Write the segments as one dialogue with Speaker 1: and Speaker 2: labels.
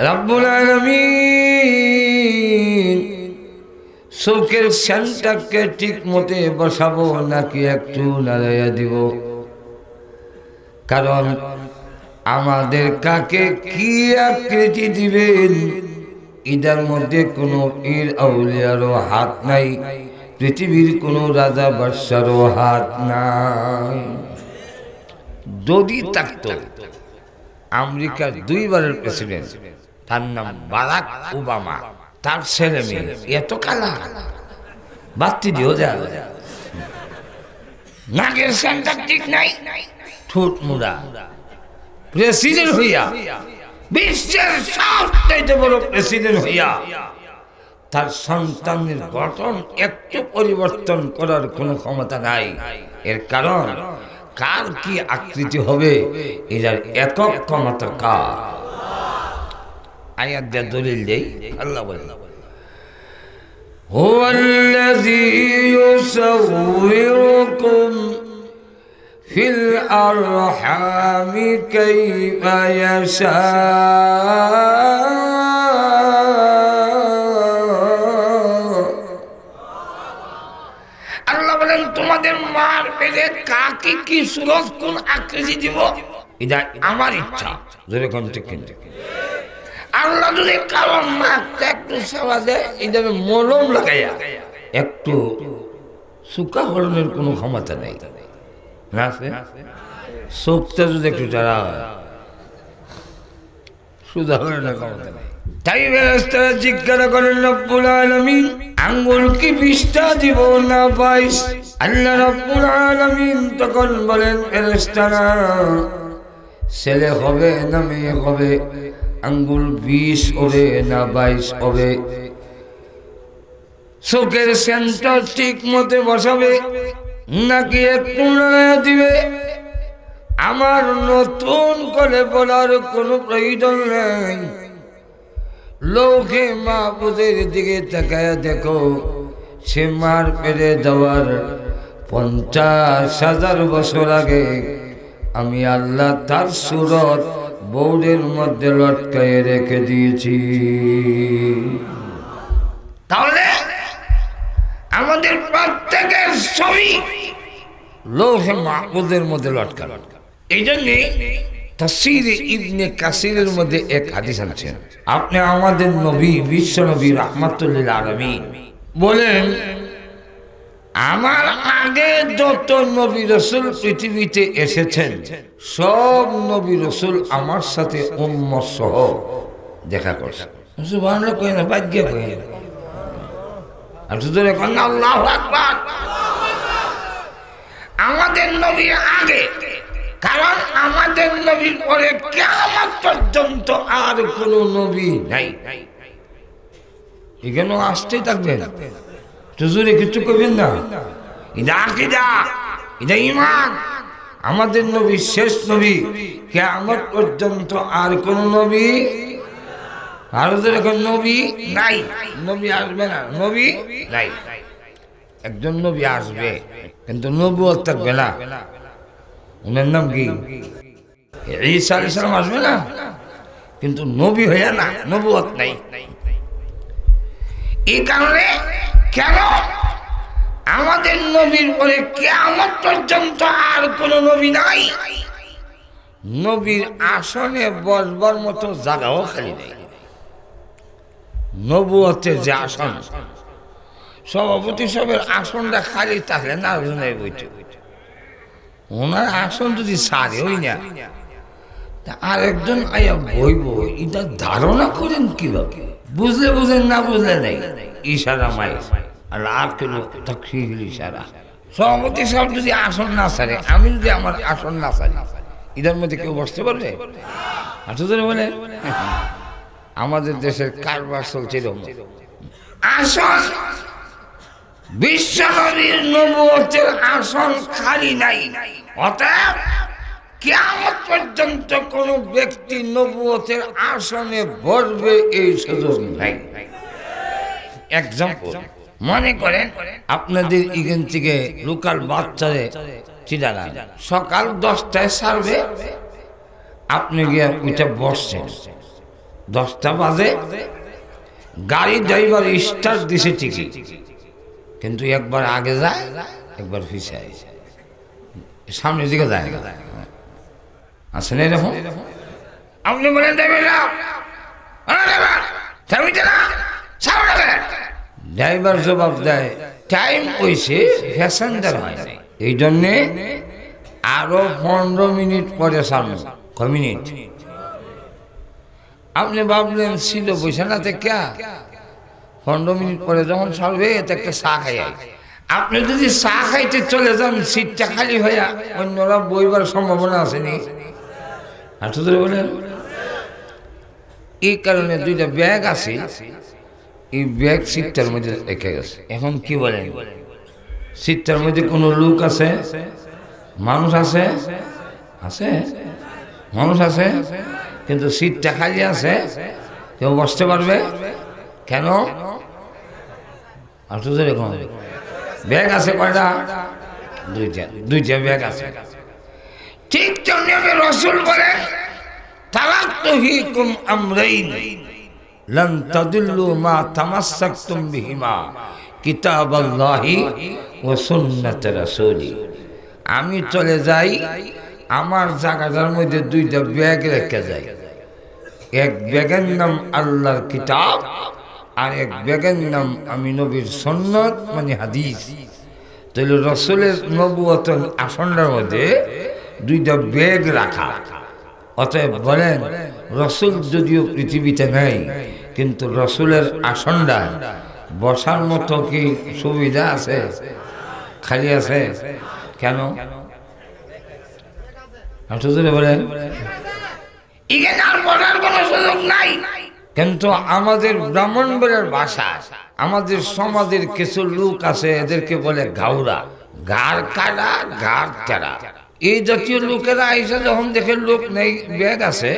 Speaker 1: রব্বুল আলামিন চোখের শানটাকে ঠিক মতে বসাবো নাকি একটু নাড়াইয়া দিব? কারণ আমাদের কাকে কি আকৃতি দিবেন এটার মধ্যে কোনো পীর আউলিয়ারও হাত নাই, পৃথিবীর কোনো রাজা বাদশারও হাত নাই। যদি থাকতো আমেরিকার দুইবারের প্রেসিডেন্ট, তার নাম বারাক ওবামা, তার ছেলে মেয়ে এত কালা বাতি দিও যায়, নাকের সেন্টার ঠিক নাই, ঠোঁট মুড়া, প্রেসিডেন্ট হইয়া বিশ্বের সবচেয়ে বড় প্রেসিডেন্ট হইয়া তার সন্তানের গঠন একটু পরিবর্তন করার কোনো ক্ষমতা নাই। এর কারণ কার কি আকৃতি হবে এটার একক ক্ষমতা কার? আয়াত দিয়ে দলিল দেই। আল্লাহ বলেন, হুয়াল্লাযী ইউসাউবিরুকুম ফিল আরহামি কাইফা ইয়াশা। আল্লাহ বলেন, তোমাদের মার পেটে কাকে কি সুরত কোন আকৃতি দিব এটা আমার ইচ্ছা। যেরকম ঠিক কিন্তু আল্লাহ যদি কারণ মাকে একটু সেবা দেয়, এটা মলম লাগাইয়া একটু সুকা হরণের কোনো ক্ষমতা নেই। না চোখটা যদি একটু যারা সুদা হরণের ক্ষমতা নেই। তাই ফেরেশতারা জিজ্ঞাসা করেন, রব্বুল আলামিন আঙ্গুল কি 20টা দিব না 22? আল্লাহ রব্বুল আলামিন তখন বলেন, ফেরেশতারা ছেলে হবে না মেয়ে হবে, আঙ্গুল 20 হবে না 22 হবে? চোখের সেন্টার ঠিক মতে বসাবে নাকি একটু নাড়া দিবে? আমার নতুন করে বলার কোনো প্রয়োজন নেই। লোকে মাহবুদের দিকে তাকায় দেখো, সে মার পেরে দেওয়ার 50,000 বছর আগে আমি আল্লাহ তার সুরত বৌদের মধ্যে লটকায় রেখে দিয়েছি। তাহলে আমাদের প্রত্যেকের ছবি লোহে মাহবুদের মধ্যে লটকানো। এই জন্যে তাফসীরে ইবনে কাসিরের মধ্যে এক হাদিস আছেন, আপনি আমাদের নবী বিশ্ব নবী রাহমাতুল লিল আলামিন বলেন, আমার আগে যত নবী রাসূল পৃথিবীতে এসেছেন সব নবী রাসূল আমার সাথে উম্মত সহ দেখা করছে। সুবহানাল্লাহ কই না, ভাগ্য কই না, আর শুধু এখন আল্লাহু আকবার। আমাদের নবীর আগে, কারণ আমাদের নবীর পরে কিয়ামত পর্যন্ত আর কোন নবী নাই। এখানে আসতেই থাকবেন, হুজুরে কিছু কইবেন না। এটা আকীদা, এটা ঈমান। আমাদের নবী শেষ নবী, কিয়ামত পর্যন্ত আর কোন নবী, আর এখন নবী নাই, নবী আসবে না, নবী নাই। একজন নবী আসবে কিন্তু নবুয়ত থাকবে না। ওনার নাম কি? ঈসা আলাইহিস সালাম আসবে না কিন্তু নবী হইয়া না, নবুয়ত নাই। এই কারণে কেন আমাদের নবীর পরে কিয়ামত পর্যন্ত আর কোন নবী নাই। নবীর আসনে বসবার মতো জায়গাও খালি নেই। নবুয়তের যে আসন, সভাপতি সবের আসনটা খালি থাকলে না বইতে, ওনার আসন যদি সারে হই না, আরেকজন আয়া বইব, এটা ধারণা করেন কিভাবে? বুঝলে বুঝেন, না বুঝলে নেই। ইশারা মাই আর কেন তাকসীর ইশারা। সভাপতি সব যদি আসন না সারে, আমি যদি আমার আসন না সারি, এদের মধ্যে কেউ বসতে পারবে? আসলে বলে আমাদের দেশের কারবার চলছে এরকম। আসন বিশ্ব নবীর নবুয়তের আসন খালি নাই। অতএব কিয়ামত পর্যন্ত কোন ব্যক্তি নবুয়তের আসনে বসবে এই সুযোগ নাই। এক্সাম্পল, মনে করেন আপনাদের এখান থেকে লোকাল বাচ্চারে চিটাগাং সকাল 10টায় ছাড়বে, আপনি গিয়ে ওইটা বসছেন, 10টা বাজে, গাড়ি ড্রাইভার স্টার্ট দিছে ঠিকই, কিন্তু একবার আগে যায় একবার পিছায়, সামনের দিকে যায় না। আছে না এরকম? আপনি বলেন ড্রাইভার জবাব দেয় টাইম হয়েছে, প্যাসেঞ্জার হয় নাই, এই জন্যে আরো 15 মিনিট পরে সামনে। কয় মিনিট? আপনি ভাবলেন ছিল বৈশানাতে কে 15 মিনিট পরে যখন ছাড়বে এতে একটা চা খাই। আপনি যদি চা খাইতে চলে যান, সিটটা খালি হইয়া অন্যরা বইবার সম্ভাবনা আসেনি। আর তো বলেন এই কারণে 2টা ব্যাগ আছে, এই ব্যাগ সিটটার মধ্যে রেখে গেছে। এখন কি বলেন, সিটটার মধ্যে কোনো লোক আছে? মানুষ আছে? আছে মানুষ আছে, কিন্তু সিটটা খালি আছে, কেউ বসতে পারবে কেন? আর তো এরকম ব্যাগ আছে কয়টা? 2টা ব্যাগ আছে। ঠিক তেমনি রাসূল বলেন তারাকতু ফীকুম আমরাইন লান তাদিল্লু মা তামাসসাকতুম বিহিমা কিতাবাল্লাহি ওয়া সুন্নাত রাসূলি। আমি চলে যাই, আমার জায়গাটার মধ্যে 2টা ব্যাগ রেখে যাই। এক ব্যাগের নাম আল্লাহর কিতাব, আর এক ব্যাগের নাম আমি নবীর সুন্নাত মানে হাদিস। তাহলে রাসূলের নবুয়তের আসনটার মধ্যে 2টা ব্যাগ রাখা। অতএব বলেন রাসূল যদিও পৃথিবীতে নেই, কিন্তু রাসূলের আসনটা বসার মতো কি সুবিধা আছে? খালি আছে কেন? বলেন এখানে আর বলার কোনো সুযোগ নাই। কিন্তু আমাদের ব্রাহ্মণবাড়িয়ার ভাষা, আমাদের সমাজের কিছু লোক আছে, এদেরকে বলে ঘাউরা, ঘাড় কাটা ঘাড় চারা। এই জাতীয় লোকেরা এসে যখন দেখে লোক নেই, ব্যাগ আছে,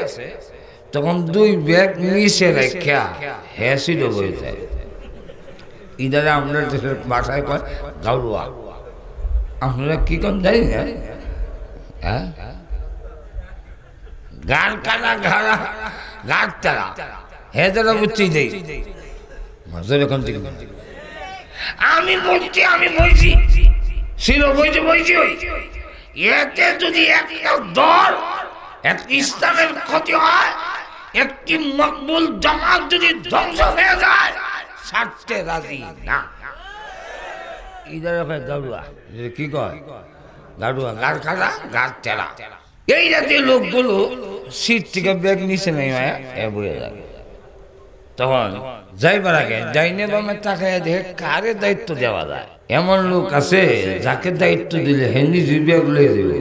Speaker 1: তখন 2 ব্যাগ নিচে রেখা হেসিল হয়ে যায়। ইদারে আমাদের দেশের ভাষায় কয় ঘাউরা। আপনারা কি কোন জানি না? হ্যাঁ, গান কাটা ঘাড়া ঘাড় চারা, হে যারা বুঝছি দেই এখন থেকে আমি বলছি ছিল বইছি এতে যদি একটা দল, এক ইসলামের ক্ষতি হয়, একটি মকবুল জামাত যদি ধ্বংস হয়ে যায়, ছাড়তে রাজি না। ইদারে গাড়ুয়া, কি কয় গাড়ুয়া, গাড় কাটা গাড় চারা। এই জাতীয় লোকগুলো সিট থেকে ব্যাগ নিচে নেই বয়ে যায়। তখন যাইবার আগে যাইনে বামে তাকায় দেখে কারে দায়িত্ব দেওয়া যায়। এমন লোক আছে যাকে দায়িত্ব দিলে নিজে ব্যাগ লয়ে দেবে।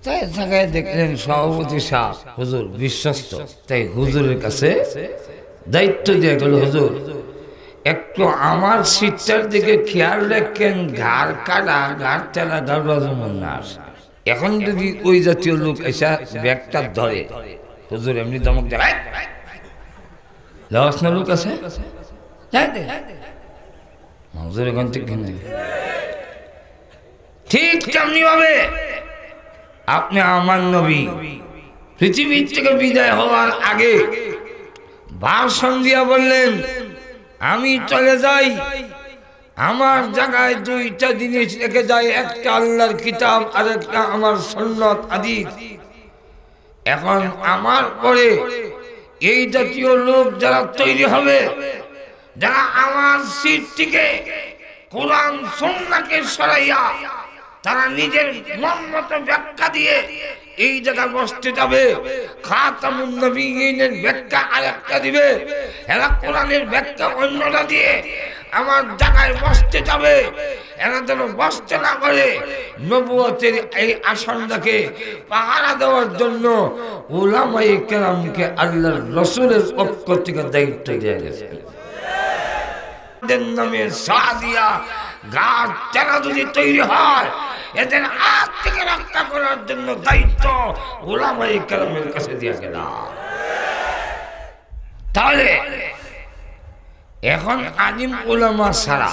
Speaker 1: তাই তাকায় দেখলেন সভাপতি সাহেব হুজুর বিশ্বস্ত, তাই হুজুরের কাছে দায়িত্ব দিয়ে গেল, হুজুর একটু আমার সিটটার দিকে খেয়াল রাখেন, ঘাড় কাটা ঘাড় চালা গাড়ুয়া যেমন না আসে। এখন যদি ওই জাতীয় লোক এসে ব্যাগটা ধরে, হুজুর এমনি দমক দেয়, লাগাসনা লোক আছে হুজুর এখান থেকে। ঠিক তেমনি ভাবে আপনি আমার নবী পৃথিবীর থেকে বিদায় হওয়ার আগে ভাষণ দিয়া বললেন, আমি চলে যাই, আমার জায়গায় 2টা জিনিস রেখে যায়, একটা আল্লাহর কিতাব আর একটা আমার সুন্নাত হাদিস। এখন আমার পরে এই জাতীয় লোক যারা তৈরি হবে, যারা আমার সিট থেকে কোরআন সুন্নাহকে সরাইয়া তারা নিজের মন মতো ব্যাখ্যা দিয়ে এই জায়গায় বসতে যাবে, খাতামুন নবিয়্যিনের ব্যাখ্যা আরেকটা দিবে, এরা কোরআনের ব্যাখ্যা অন্যটা দিয়ে আমার জায়গায় বসতে যাবে। এরা যেন বসতে না পারে, নবুয়তের এই আসনটাকে পাহারা দেওয়ার জন্য উলামায়ে কেরামকে আল্লাহর রাসূলের পক্ষ থেকে দায়িত্ব দেওয়া গেছে। নামে সাদিয়া গাছ যারা যদি তৈরি হয়, এদের হাত থেকে রক্ষা করার জন্য দায়িত্ব উলামায়ে কেরামের কাছে দিয়ে গেল। তাহলে এখন আলিম উলামা ছাড়া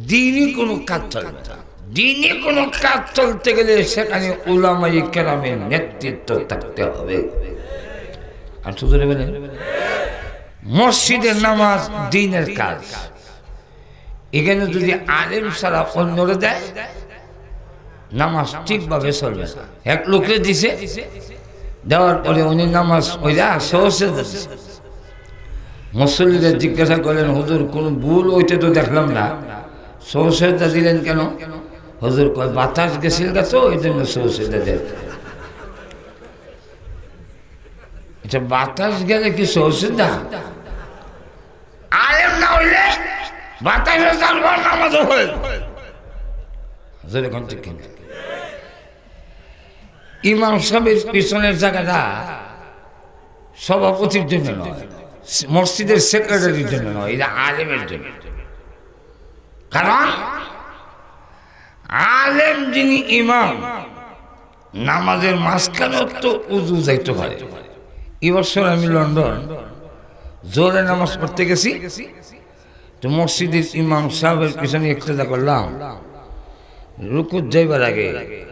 Speaker 1: দ্বীনি কোনো কাজ চলবে না। দিনে কোনো কাজ চলতে গেলে সেখানে উলামায়ে কেরামের নেতৃত্ব থাকতে হবে। আর শুধু বলেন মসজিদের নামাজ দিনের কাজ, এখানে যদি আলেম ছাড়া অন্যরা দেয় নামাজ ঠিকভাবে চলবে না। এক লোকরে দিছে, দেওয়ার পরে উনি নামাজ ওইরা সহজে দিচ্ছে। মুসল্লিদের জিজ্ঞাসা করলেন, হুজুর কোনো ভুল ওইটা তো দেখলাম না, সহসেদা দিলেন কেন? হুজুর কয় বাতাস গেছিল গেছো ওই জন্য সহসেদা দেন। এটা বাতাস গেলে কি সহসেদা? আলেম না হইলে বাতাসে চালবো, নামাজও হয়ে এখন ঠিক কিনা? ইমাম সাহেবের পিছনের জায়গাটা সভাপতির জন্য নয়, মসজিদের সেক্রেটারির জন্য নয়, এটা আলেমের জন্য। কারণ আলেম যিনি ইমাম, নামাজের মাঝখানে তো উজু যাইতে পারে। এবছর আমি লন্ডন জোরে নামাজ পড়তে গেছি, তো মসজিদের ইমাম সাহেবের পিছনে ইক্তেদা করলাম। রুকুত যাইবার আগে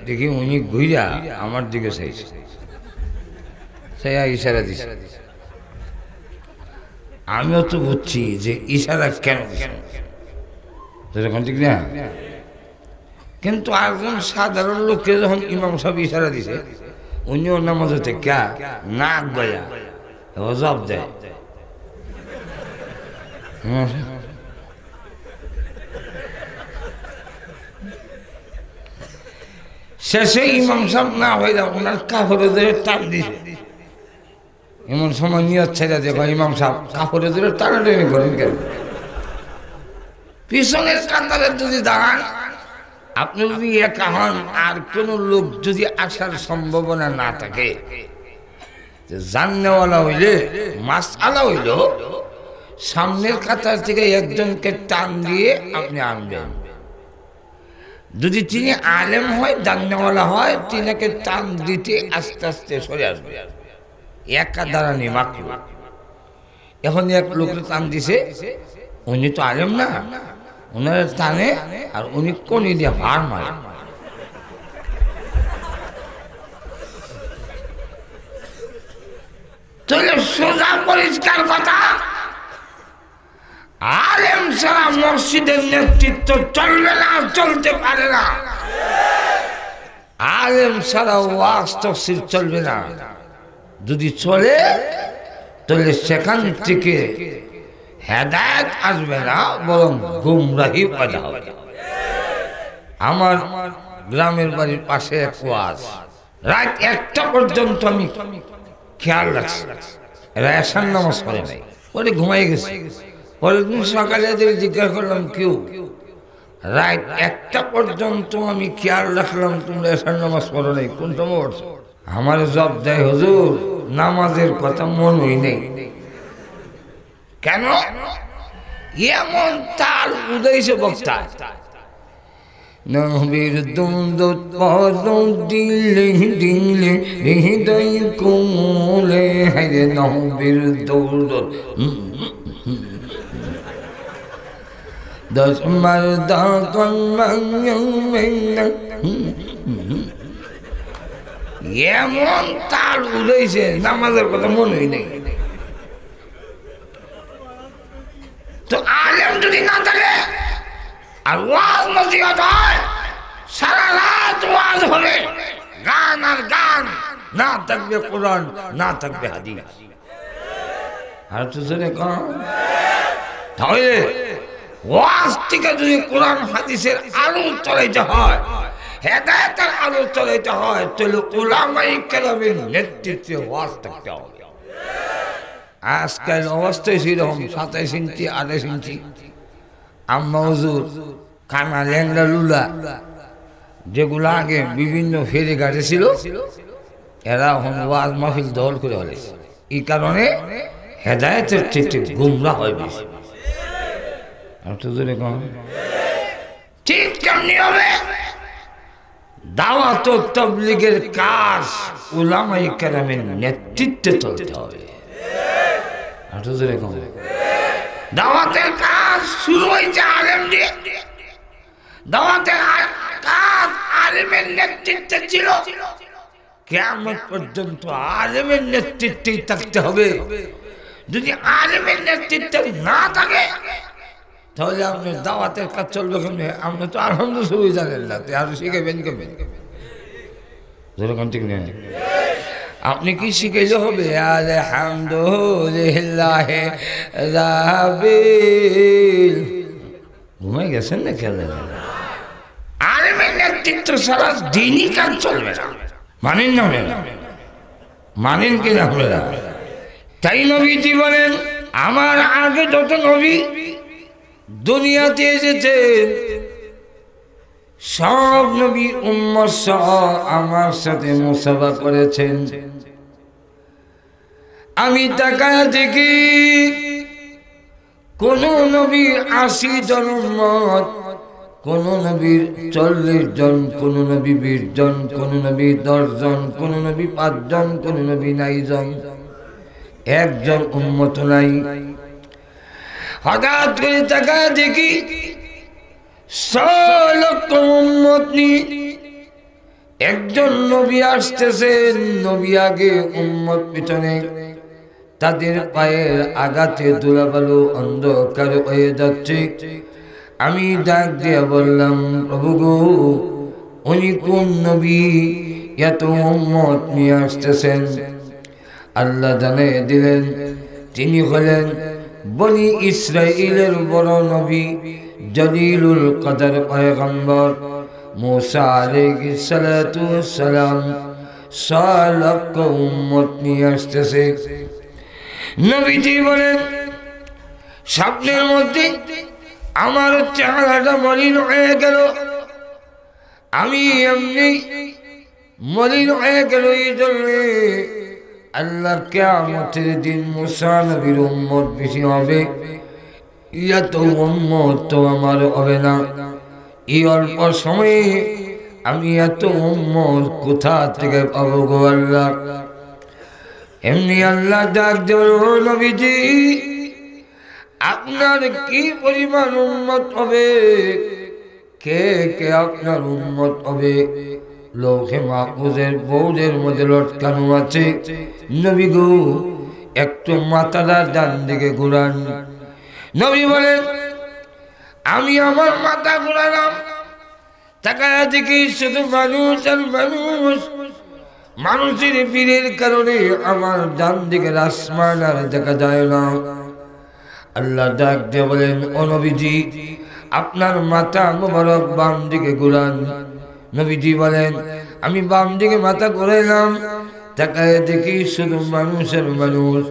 Speaker 1: দেখি উনি ঘুইরা আমার দিকে চাইছে, সে ইশারা দিছে। আমিও তো বুঝছি যে ইশারা কেন ঠিক না, কিন্তু একজন সাধারণ লোককে যখন ইমাম সাহেব ইশারা দিছে, উনিও নামাজ হতে কে নাক বয়া জবাব দেয়। শেষে ইমাম সাহেব না হইলা ওনার কাপড়ে ধরে টান দিছে। এমন সময় নিয়ত ছেড়ে দেখো ইমাম সাহেব কাপড়ে ধরে টানাটানি করেন কেন? পিছনের কাতারে যদি দাঁড়ান, আপনি যদি একা হন আর কোন লোক যদি আসার সম্ভাবনা না থাকে, জাননেওয়ালা হইলে মাসআলা হইল সামনের কাতার থেকে একজনকে টান দিয়ে আপনি আনবেন। যদি তিনি আলেম হয়, জাননেওয়ালা হয়, তিনাকে টান দিতে আস্তে আস্তে সরে আসবে, একা দাঁড়ানি মাকরু। এখন এক লোকের টান দিছে, উনি তো আলেম না, ওনার টানে আর উনি কোনি দিয়ে হার মারে। তাহলে সোজা পরিষ্কার কথা, আলেম ছাড়া মসজিদের নেতৃত্ব চলবে না, চলতে পারে না। আলেম ছাড়া ওয়াজ তাফসীর চলবে না। যদি চলে তাহলে সেখান থেকে হেদায়েত আসবে না, বরং গুমরাহি পয়দা হবে। আমার গ্রামের বাড়ির পাশে এক ওয়াজ, রাত 1টা পর্যন্ত আমি খেয়াল রাখছি, এরা এশার নামাজ পড়ে নাই, পরে ঘুমাই গেছে। পরের দিন সকালে জিজ্ঞাসা করলাম, কেউ? রাত 1টা পর্যন্ত আমি খেয়াল রাখলাম তোমরা এশার নামাজ পড়ো নাই, কোন সময় পড়ছো? আমার জব দেয়, হুজুর নামাজের কথা মনই নেই। কেন? এমন তার উদয়ছে বক্তা, নবীর দুধ পদম দিলে দিলে হৃদয় কোমলে, হায় নবীর দুধ দশ মারদা এমন তার উদয়ছে, নামাজের কথা মনেই নেই। তো আলেম যদি না থাকে আর ওয়াজ নসিহত হয়, সারা রাত ওয়াজ হবে, গান আর গান, না থাকবে কোরআন, না থাকবে হাদিস। আর তো জোরে কম, তাহলে ওয়াজ থেকে যদি কোরআন হাদিসের আলো চলাইতে হয়, হেদায়েতের আলো চলাইতে হয়, তাহলে উলামায়ে কেরামের নেতৃত্বে ওয়াজ থাকতে হবে। আজকাল অবস্থায় সেরকম 27 ইঞ্চি 28 ইঞ্চি আম্মা হুজুর কানা ল্যাংড়া লুলা যেগুলো আগে বিভিন্ন ফেরি ঘাটে ছিল, এরা এখন ওয়াজ মাহফিল দল করে ফেলেছে। এই কারণে হেদায়েতের থেকে গুমরা হয় বেশি। ঠিক কেমনি হবে? দাওয়াত ও তাবলীগের কাজ উলামায়ে কেরামের নেতৃত্বে চলতে হবে। দাওয়াতের কাজ শুরু হয়েছে আলেম দিয়ে, দাওয়াতের আলেমের নেতৃত্বে ছিল, কিয়ামত পর্যন্ত আলেমের নেতৃত্বেই থাকতে হবে। যদি আলেমের নেতৃত্বে না থাকে তাহলে আপনার দাওয়াতের কাজ চলবে কেমনে? আপনি তো আলহামদুলিল্লাহ জানেন না, আর শিখাবেন কেমন? যেরকম ঠিক নেই, আপনি কি শিখাইলে হবে? আলহামদুলিল্লাহ রাব্বিল, ঘুমাই গেছেন না খেলে? আলেমের নেতৃত্ব ছাড়া দিনই কাজ চলবে না। মানেন না? মানেন কিনা আপনারা? তাই নবীজি বলেন, আমার আগে যত নবী দুনিয়াতে এসেছেন সব নবী উম্মত সহ আমার সাথে মুসাফা করেছেন। আমি তাকায়া দেখি কোন নবীর 80 জন উম্মত, কোন নবীর 40 জন, কোন নবী 20 জন, কোন নবী 10 জন, কোন নবী 5 জন, কোন নবী 9 জন, একজন উম্মত নাই। হঠাৎ করে তাকায়া দেখি 6 লক্ষ উম্মত নিয়ে একজন নবী আসতেছেন। নবী আগে, উম্মত পিছনে। তাদের পায়ের আঘাতে ধুলাবালু অন্ধকার হয়ে যাচ্ছে। আমি ডাক দিয়ে বললাম, প্রভু গো, উনি কোন নবী এত উম্মত নিয়ে আসতেছেন? আল্লাহ জানিয়ে দিলেন, তিনি হলেন বনি ইসরাইলের বড় নবী, জলিলুল কদর পয়গম্বর মুসা আলাইহিস সালাতু ওয়াস সালাম। 6 লক্ষ উম্মত নিয়ে আসতেছে। নবীজি বলেন, স্বপ্নের মধ্যে আমার চেহারাটা মলিন হয়ে গেল। আমি এমনি মলিন হয়ে গেল। এই জন্য আল্লাহর কিয়ামতের দিন মুসা নবীর উম্মত বেশি হবে, এত উম্মত তো আমার হবে না। এই অল্প সময়ে আমি এত উম্মত কোথা থেকে পাবো গো আল্লাহ? এমনি আল্লাহ ডাক দেব, নবীজি আপনার কি পরিমাণ উম্মত হবে? কে কে আপনার উম্মত হবে? লৌহে মাহফুজের বৌদের মধ্যে লটকানো আছে। নবী গো, একটু মাথাটা ডান দিকে ঘুরান। নবী বলেন, আমি আমার মাথা ঘুরালাম। তাকায়া দেখি শুধু মানুষ আর মানুষ। মানুষের ভিড়ের কারণে আমার ডান দিকে আসমান আর দেখা যায় না। আল্লাহ ডাক দিয়ে বলেন, ও নবীজি, আপনার মাথা মোবারক বাম দিকে ঘুরান। নবীজি বলেন, আমি বাম দিকে মাথা ঘুরাইলাম। তাকায় দেখি শুধু মানুষের মানুষ।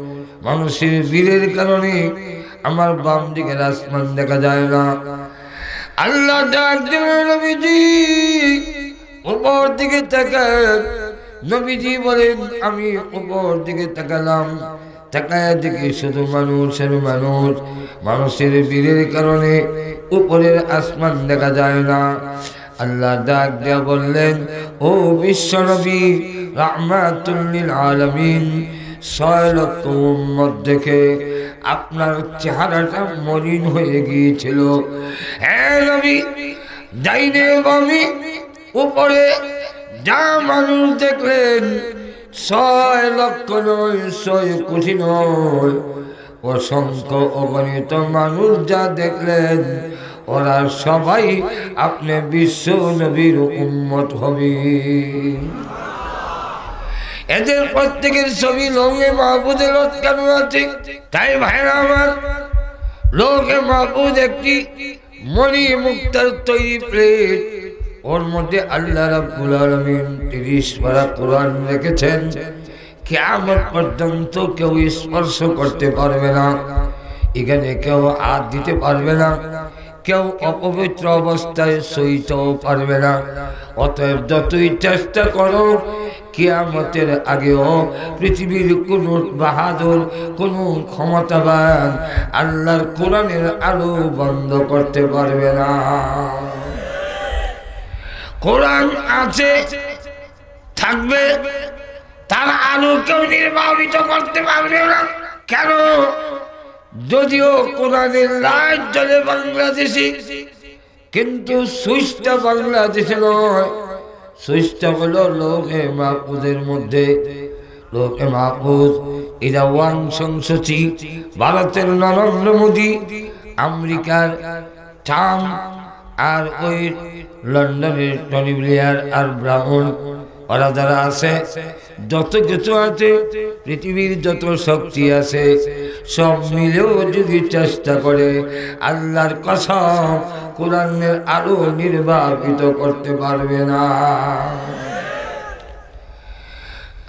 Speaker 1: মানুষের ভিড়ের কারণে আমার বাম দিকে আসমান দেখা যায় না। আল্লাহ ডাক দিয়ে, নবীজি উপর দিকে তাকায়। নবীজি বলেন, আমি উপর দিকে তাকালাম। তাকায় দেখি শুধু মানুষের মানুষ। মানুষের ভিড়ের কারণে উপরের আসমান দেখা যায় না। আল্লাহ ডাক দিয়া বললেন, ও বিশ্ব নবী রাহমাতুল লিল আলামিন, 6 লক্ষ উম্মত দেখে আপনার চেহারাটা মলিন হয়ে গিয়েছিল। হ্যাঁ নবী, ডাইনে বামে উপরে যা মানুষ দেখলেন, 6 লক্ষ নয়, 6 কোটি নয়, অসংখ্য অগণিত মানুষ যা দেখলেন, ওরা সবাই আপনি বিশ্ব নবীর উম্মত হবে। এদের প্রত্যেকের ছবি লৌহে মাহফুজে লটকানো আছে। তাই ভাইরা আমার, লৌহে মাহফুজ একটি মণি মুক্তার তৈরি প্লেট। ওর মধ্যে আল্লাহ রাব্বুল আলামিন 30 পারা কোরআন রেখেছেন। কিয়ামত পর্যন্ত কেউ স্পর্শ করতে পারবে না, এখানে কেউ হাত দিতে পারবে না, কেউ অপবিত্র অবস্থায় সইতেও পারবে না। অতএব যতই চেষ্টা করো, কিয়ামতের আগেও পৃথিবীর কোন বাহাদুর, কোন ক্ষমতাবান আল্লাহর কোরআনের আলো বন্ধ করতে পারবে না। কোরআন আছে, থাকবে, তার আলো কেউ নির্বাপিত করতে পারবে না। কেন? যদিও কোরআনের লাইট জ্বলে বাংলাদেশে, কিন্তু সুইচটা বাংলাদেশে নয়, সুইচটা হলো লোকে মাহফুজের মধ্যে। লোকে মাহফুজ এটা ওয়াংশংসচি, ভারতের নরেন্দ্র মোদী, আমেরিকার ট্রাম্প, আর ওই লন্ডনের টনি ব্লেয়ার আর ব্রাউন, ওরা যারা আছে, যত কিছু আছে, পৃথিবীর যত শক্তি আছে, সব মিলেও যদি চেষ্টা করে আল্লাহর কসম কোরআনের আলো নির্বাপিত করতে পারবে না।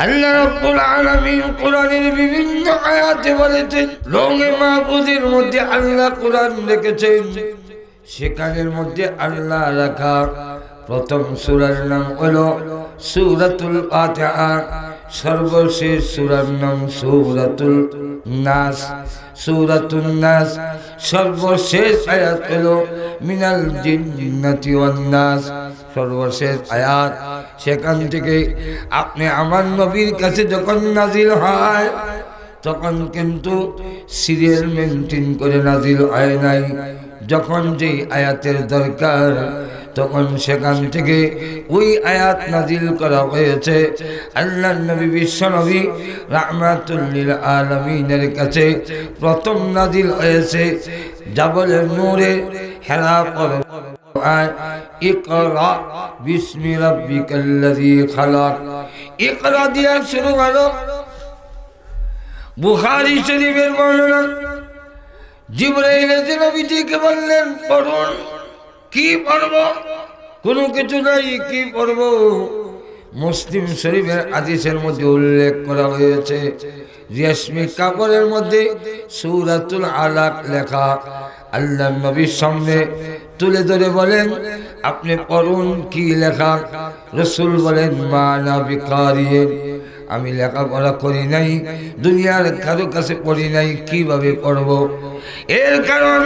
Speaker 1: আল্লাহ রাব্বুল আলামিন কোরআনের বিভিন্ন আয়াতে বলেছেন, লৌহে মাহফুজের মধ্যে আল্লাহ কোরআন রেখেছেন, সেখানের মধ্যে আল্লাহ রাখা প্রথম সূরার নাম হলো সূরাতুল ফাতিহা, সর্বশেষ সূরার নাম সূরাতুল নাস। সূরাতুন নাস সর্বশেষ আয়াত হলো মিনাল জিন্নাতি ওয়ান নাস, সর্বশেষ আয়াত। সেখান থেকে আপনি আমার নবীর কাছে যখন নাজিল হয় তখন কিন্তু সিরিয়াল মেনটেন করে নাজিল হয় নাই। যখন যে আয়াতের দরকার তখন সেখান থেকে ওই আয়াত নাজিল করা হয়েছে। আল্লাহর নবী বিশ্ব নবী রাহমাতুল লিল আলামিনের কাছে প্রথম নাজিল হয়েছে জাবলে নূরে হেরা পর্বত, ইকরা বিসমি রাব্বিকাল্লাযী খালাক। ইকরা দিয়া শুরু হলো। বুখারী শরীফের বর্ণনা, জিবরাইল এসে নবীজিকে বললেন, পড়ুন। কি পড়ব? কোনো কিছু নাই, কি পড়ব? মুসলিম শরীফের হাদিসের মধ্যে উল্লেখ করা হয়েছে, রেশমি কাপড়ের মধ্যে সূরাতুল আলাক লেখা। আল্লাহ নবীর সামনে তুলে ধরে বলেন, আপনি পড়ুন। কি লেখা? রাসূল বলেন, মা না বিকারিন, আমি লেখাপড়া করি নাই, দুনিয়ার কারো কাছে পড়ি নাই, কিভাবে পড়ব? এর কারণ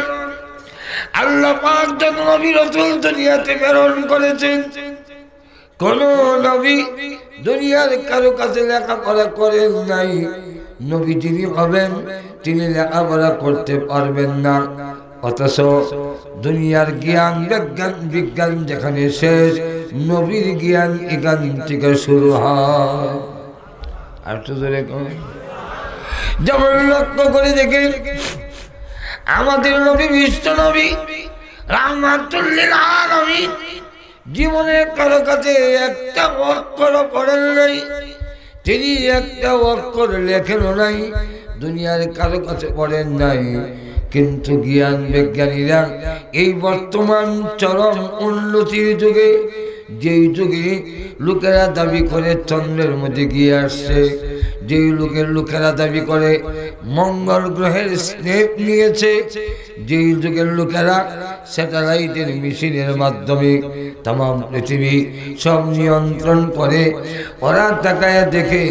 Speaker 1: আল্লাহ পাক যত নবী রাসূল দুনিয়াতে প্রেরণ করেছেন, কোন নবী দুনিয়ার কারো কাছে লেখাপড়া করেন নাই। নবী যিনি হবেন তিনি লেখাপড়া করতে পারবেন না, অথচ দুনিয়ার জ্ঞান বিজ্ঞান যেখানে শেষ, নবীর জ্ঞান এখান থেকে শুরু হয়। আর তো যেমন লক্ষ্য করে দেখে আমাদের নবী বিশ্ব নবী রাহমাতুল লিল আলামিন জীবনে কারো কাছে একটা অক্ষর পড়েন নাই, তিনি একটা অক্ষর লেখেন নাই, দুনিয়ার কারো কাছে পড়েন নাই। কিন্তু জ্ঞান বিজ্ঞানীরা এই বর্তমান চরম উন্নতির যুগে, যেই যুগে লোকেরা দাবি করে চন্দ্রের মধ্যে গিয়ে আসছে, যেই লোকেরা দাবি করে মঙ্গল গ্রহের স্নেপ নিয়েছে, যেই যুগের লোকেরা স্যাটেলাইটের মেশিনের মাধ্যমে তামাম পৃথিবী সব নিয়ন্ত্রণ করে, ওরা তাকায় দেখে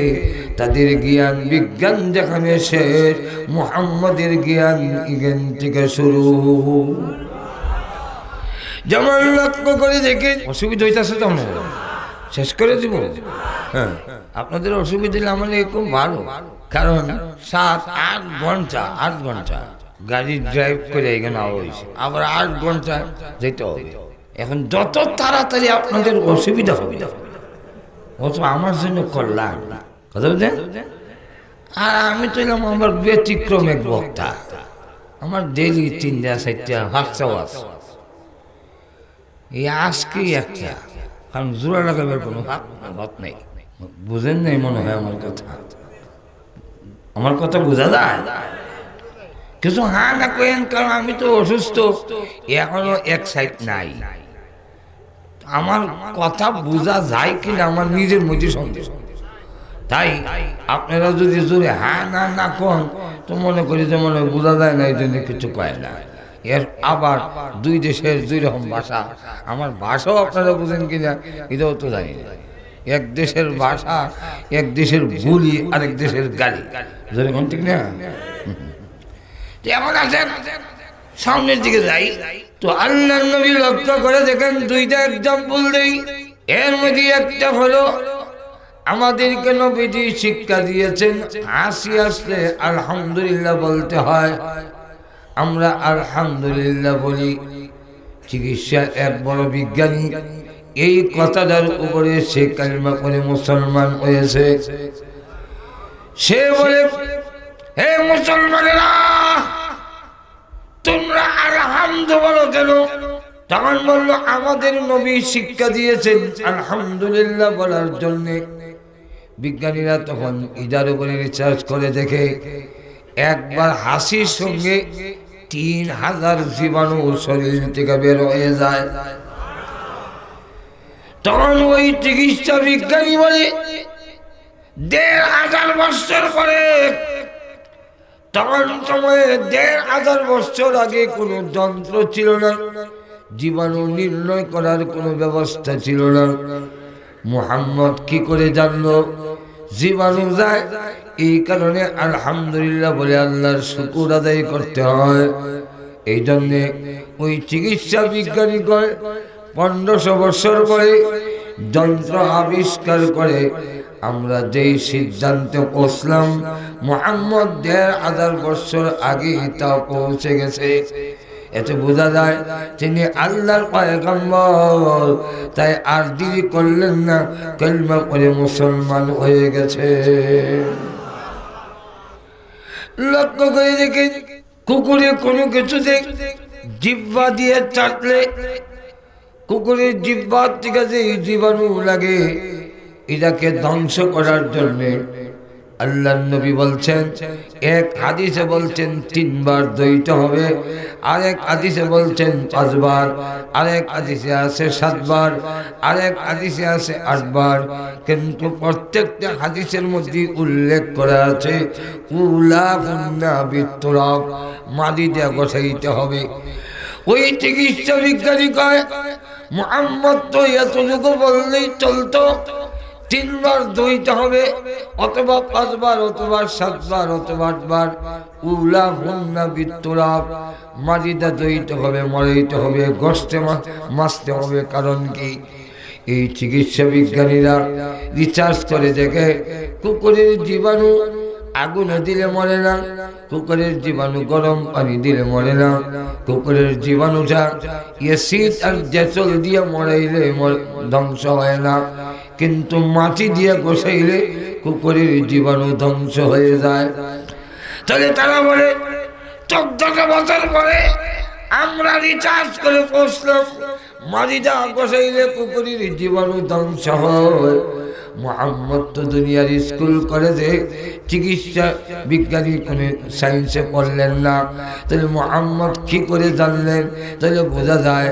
Speaker 1: তাদের জ্ঞান বিজ্ঞান যেখানে শেষ, মুহাম্মদের জ্ঞান এখান থেকে শুরু। যেমন লক্ষ্য করে দেখে অসুবিধা হইতেছে তো আমরা শেষ করে দিব। হ্যাঁ, আপনাদের অসুবিধা হলে আমাদের খুব ভালো, কারণ 7-8 ঘন্টা 8 ঘন্টা গাড়ি ড্রাইভ করে এখানে হয়েছে, আবার 8 ঘন্টা যেতে হবে। এখন যত তাড়াতাড়ি আপনাদের অসুবিধা হবে অত আমার জন্য কল্যাণ, কথা বুঝলেন? আর আমি তো এলাম আমার ব্যতিক্রম এক বক্তা, আমার ডেইলি 3-4টা হাসা আছে, এই আজকে একটা, কারণ জোড়া লাগাবার কোনো ভাত নেই। বুঝেন নাই মনে হয় আমার কথা বোঝা যায়? কিছু হ্যাঁ না কেন, কারণ আমি তো অসুস্থ, এখনো এক সাইড নাই। আমার কথা বোঝা যায় কিনা আমার নিজের মধ্যে সন্দেহ। তাই আপনারা যদি জোরে হ্যাঁ না না কন তো মনে করি যে মনে বোঝা যায় না, এই জন্য কিছু কয় না। এর আবার 2 দেশের 2 রকম ভাষা, আমার ভাষাও আপনারা বুঝেন কিনা এটাও তো জানি না। এক দেশের ভাষা, এক দেশের বুলি, আরেক দেশের গালি, যেরকম ঠিক না? এমন আছেন সামনের দিকে যাই তো আল্লাহ নবী লক্ষ্য করে দেখেন 2টা এক্সাম্পল দেই। এর মধ্যে একটা হলো আমাদেরকে নবীজি শিক্ষা দিয়েছেন হাসি আসলে আলহামদুলিল্লাহ বলতে হয়। আমরা আলহামদুলিল্লাহ বলি। চিকিৎসা এক বড় বিজ্ঞানী এই কথাটার উপরে সে কালিমা করে মুসলমান হয়েছে। সে বলে, হে মুসলমানেরা, তোমরা আলহামদু বলো কেন? তখন বললো, আমাদের নবী শিক্ষা দিয়েছেন আলহামদুলিল্লাহ বলার জন্য। বিজ্ঞানীরা তখন ইদার উপরে রিসার্চ করে দেখে একবার হাসির সঙ্গে 3000 জীবাণু শরীর থেকে বের হয়ে যায়। তখন ওই চিকিৎসা বিজ্ঞানী বলে, 1500 বছর পরে, তখন সময়ে 1500 বছর আগে কোনো যন্ত্র ছিল না, জীবাণু নির্ণয় করার কোনো ব্যবস্থা ছিল না। মুহাম্মদ কি করে জানলো জীবাণু যায়? এই কারণে আলহামদুলিল্লাহ বলে আল্লাহর শুকর আদায় করতে হয়। এই জন্যে ওই চিকিৎসা বিজ্ঞানী কয় 1500 বছর পরে যন্ত্র আবিষ্কার করে আমরা যেই সিদ্ধান্তে পৌঁছলাম, মুহাম্মদ 1500 বছর আগে তা পৌঁছে গেছে। এতে বোঝা যায় তিনি আল্লাহর পয়গম্বর, তাই আর দেরি করলেন না, কালিমা পড়ে মুসলমান হয়ে গেছে। লক্ষ্য করে দেখে কুকুরে কোনো কিছুতে জিহ্বা দিয়ে চাটলে কুকুরের জিহ্বার থেকে যে জীবাণু লাগে, এটাকে ধ্বংস করার জন্য আল্লাহর নবী বলছেন, এক হাদিসে বলছেন 3 বার দইতে হবে, আরেক হাদিসে বলছেন 5 বার, আরেক হাদিসে আছে 7 বার, আরেক হাদিসে আছে 8 বার। কিন্তু প্রত্যেকটা হাদিসের মধ্যে উল্লেখ করা আছে উলাহুন্না বিতুরাব, মাটি দিয়ে ঘষাইতে হবে। ওই চিকিৎসা বিজ্ঞানী কয়, মুহাম্মদ তো এতটুকু বললেই চলতো, 3 বার দইতে হবে, অথবা 5 বার, অথবা 7 বার, অথবা 8 বার। উলাহুন্না বিতুরাব, মাটিতে দইতে হবে, মরাইতে হবে, গোশতে মাছতে হবে। কারণ কি? এই চিকিৎসা বিজ্ঞানীরা রিসার্চ করে দেখে কুকুরের জীবাণু আগুনে দিলে মরে না, কুকুরের জীবাণু গরম পানি দিলে মরে না, কুকুরের জীবাণুটা অ্যাসিড আর জেচল দিয়ে মরাইলে ধ্বংস হয় না, কিন্তু মাটি দিয়ে ঘষাইলে কুকুরের জীবাণু ধ্বংস হয়ে যায়। তাহলে তারা বলে 14 বছর পরে আমরা রিচার্জ করে পৌঁছলাম, মাটিটা ঘষাইলে কুকুরের জীবাণু ধ্বংস হয়। মুহাম্মদ তো দুনিয়ার স্কুল কলেজে চিকিৎসা বিজ্ঞানী কোনো সায়েন্সে পড়লেন না, তাহলে মুহাম্মদ কি করে জানলেন? তাহলে বোঝা যায়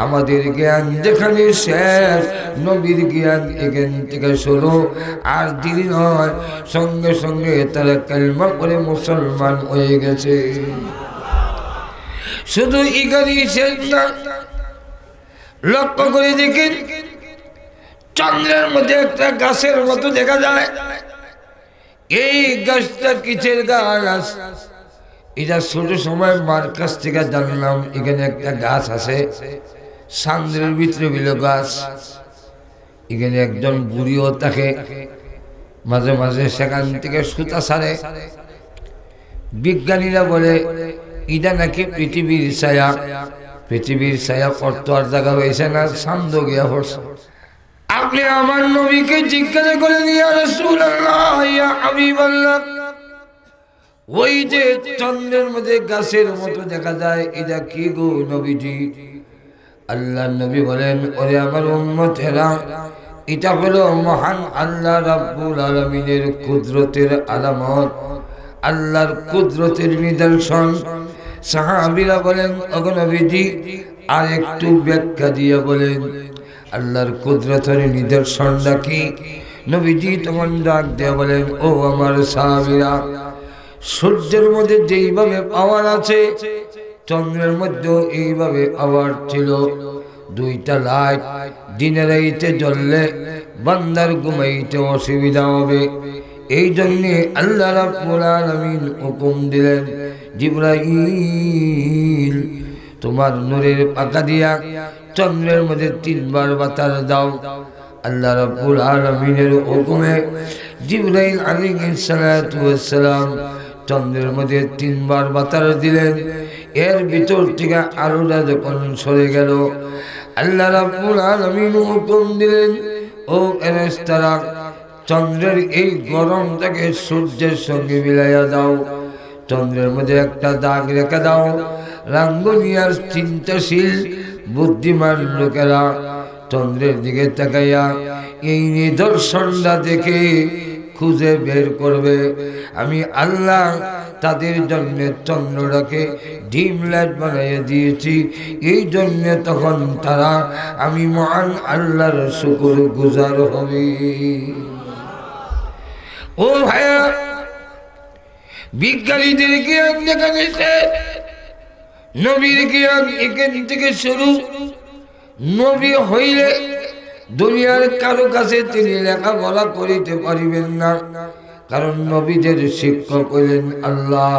Speaker 1: আমাদের জ্ঞান যেখানে শেষ, নবীর জ্ঞান এখান থেকে শুরু। আর দেরি নয়, সঙ্গে সঙ্গে তারা কালিমা পড়ে মুসলমান হয়ে গেছে। শুধু ইগারি শেষ না, লক্ষ্য করে দেখেন চন্দ্রের মধ্যে একটা গাছের মতো দেখা যায়। এই গাছটা কিসের গাছ? এটা ছোট সময় মার কাছ থেকে জানলাম, এখানে একটা গাছ আছে চন্দ্রের ভিতরে বিল গাছ। এখানে একজন বুড়িও থাকে, মাঝে মাঝে সেখান থেকে সুতা ছাড়ে। বিজ্ঞানীরা বলে এটা নাকি পৃথিবীর ছায়া। পৃথিবীর ছায়া পড়তো আর জায়গা হয়েছে না, চান্দ গিয়া পড়ছে। আপনি আমার নবীকে জিজ্ঞাসা করেন, ইয়া রাসূলুল্লাহ, ইয়া হাবিবাল্লাহ, ওই যে চন্দ্রের মধ্যে গাছের মতো দেখা যায়, এটা কি গো নবীজি? আল্লাহ নবী বলেন, ওরে আমার উম্মতেরা, এটা হলো মহান আল্লাহ রাব্বুল আলামিনের কুদরতের আলামত, আল্লাহর কুদরতের নিদর্শন। সাহাবীরা বলেন, ওগো নবীজি আর একটু ব্যাখ্যা দিয়ে বলেন আল্লাহর কুদরতের নিদর্শনটা কি? নবীজি তখন ডাক দিয়ে বলেন, ও আমার সাহাবীরা, সূর্যের মধ্যে যেইভাবে পাওয়ার আছে, চন্দ্রের মধ্যেও এইভাবে পাওয়ার ছিল। 2টা লাইট দিনে রাইতে জ্বললে বান্দার ঘুমাইতে অসুবিধা হবে। এই জন্যে আল্লাহ রাব্বুল আলামিন হুকুম দিলেন, জিবরাইল তোমার নূরের পাকা দিয়া চন্দ্রের মধ্যে 3 বার বাতাস দাও। আল্লাহ রাব্বুল আলামিনের হুকুমে জিবরাইল আলাইহিস সালাতু ওয়াস সালাম চন্দ্রের মধ্যে 3 বার বাতাস দিলেন। এর ভিতর থেকে আলোটা যখন সরে গেল, আল্লাহ রাব্বুল আলামিন হুকুম দিলেন, ও ফেরেশতারা চন্দ্রের এই গরমটাকে সূর্যের সঙ্গে মিলাইয়া দাও, চন্দ্রের মধ্যে একটা দাগ রেখে দাও। রাঙ্গুনিয়ার চিন্তাশীল বুদ্ধিমান লোকেরা চন্দ্রের দিকে তাকাইয়া এই নিদর্শনটা দেখে খুঁজে বের করবে আমি আল্লাহ তাদের জন্য চন্দ্রটাকে ডিম লাইট বানিয়ে দিয়েছি। এই জন্য তখন তারা আমি মহান আল্লাহর শুকর গুজার হবে। ও ভাইয়া, বিজ্ঞানীদের জ্ঞান দেখাচ্ছে, নবীর জ্ঞান এখান থেকে শুরু। নবী হইলে দুনিয়ার কারো কাছে তিনি লেখাপড়া করিতে পারিবেন না, কারণ নবীদের শিক্ষক হইলেন আল্লাহ।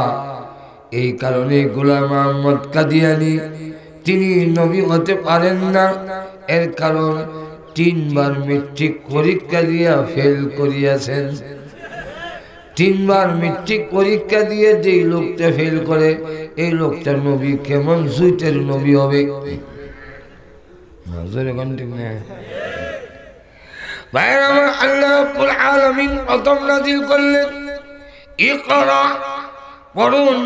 Speaker 1: এই কারণে গোলাম মোহাম্মদ কাদিয়ানী তিনি নবী হতে পারেন না। এর কারণ 3 বার মেট্রিক পরীক্ষা দিয়া ফেল করিয়াছেন। 3 বার মেট্রিক পরীক্ষা দিয়ে যেই লোকটা ফেল করে, এই লোকটার নবী কেমন সুইটের নবী হবে? আল্লাহ রাব্বুল আলামিন প্রথম নাযিল করলেন ইকরা, পড়ুন।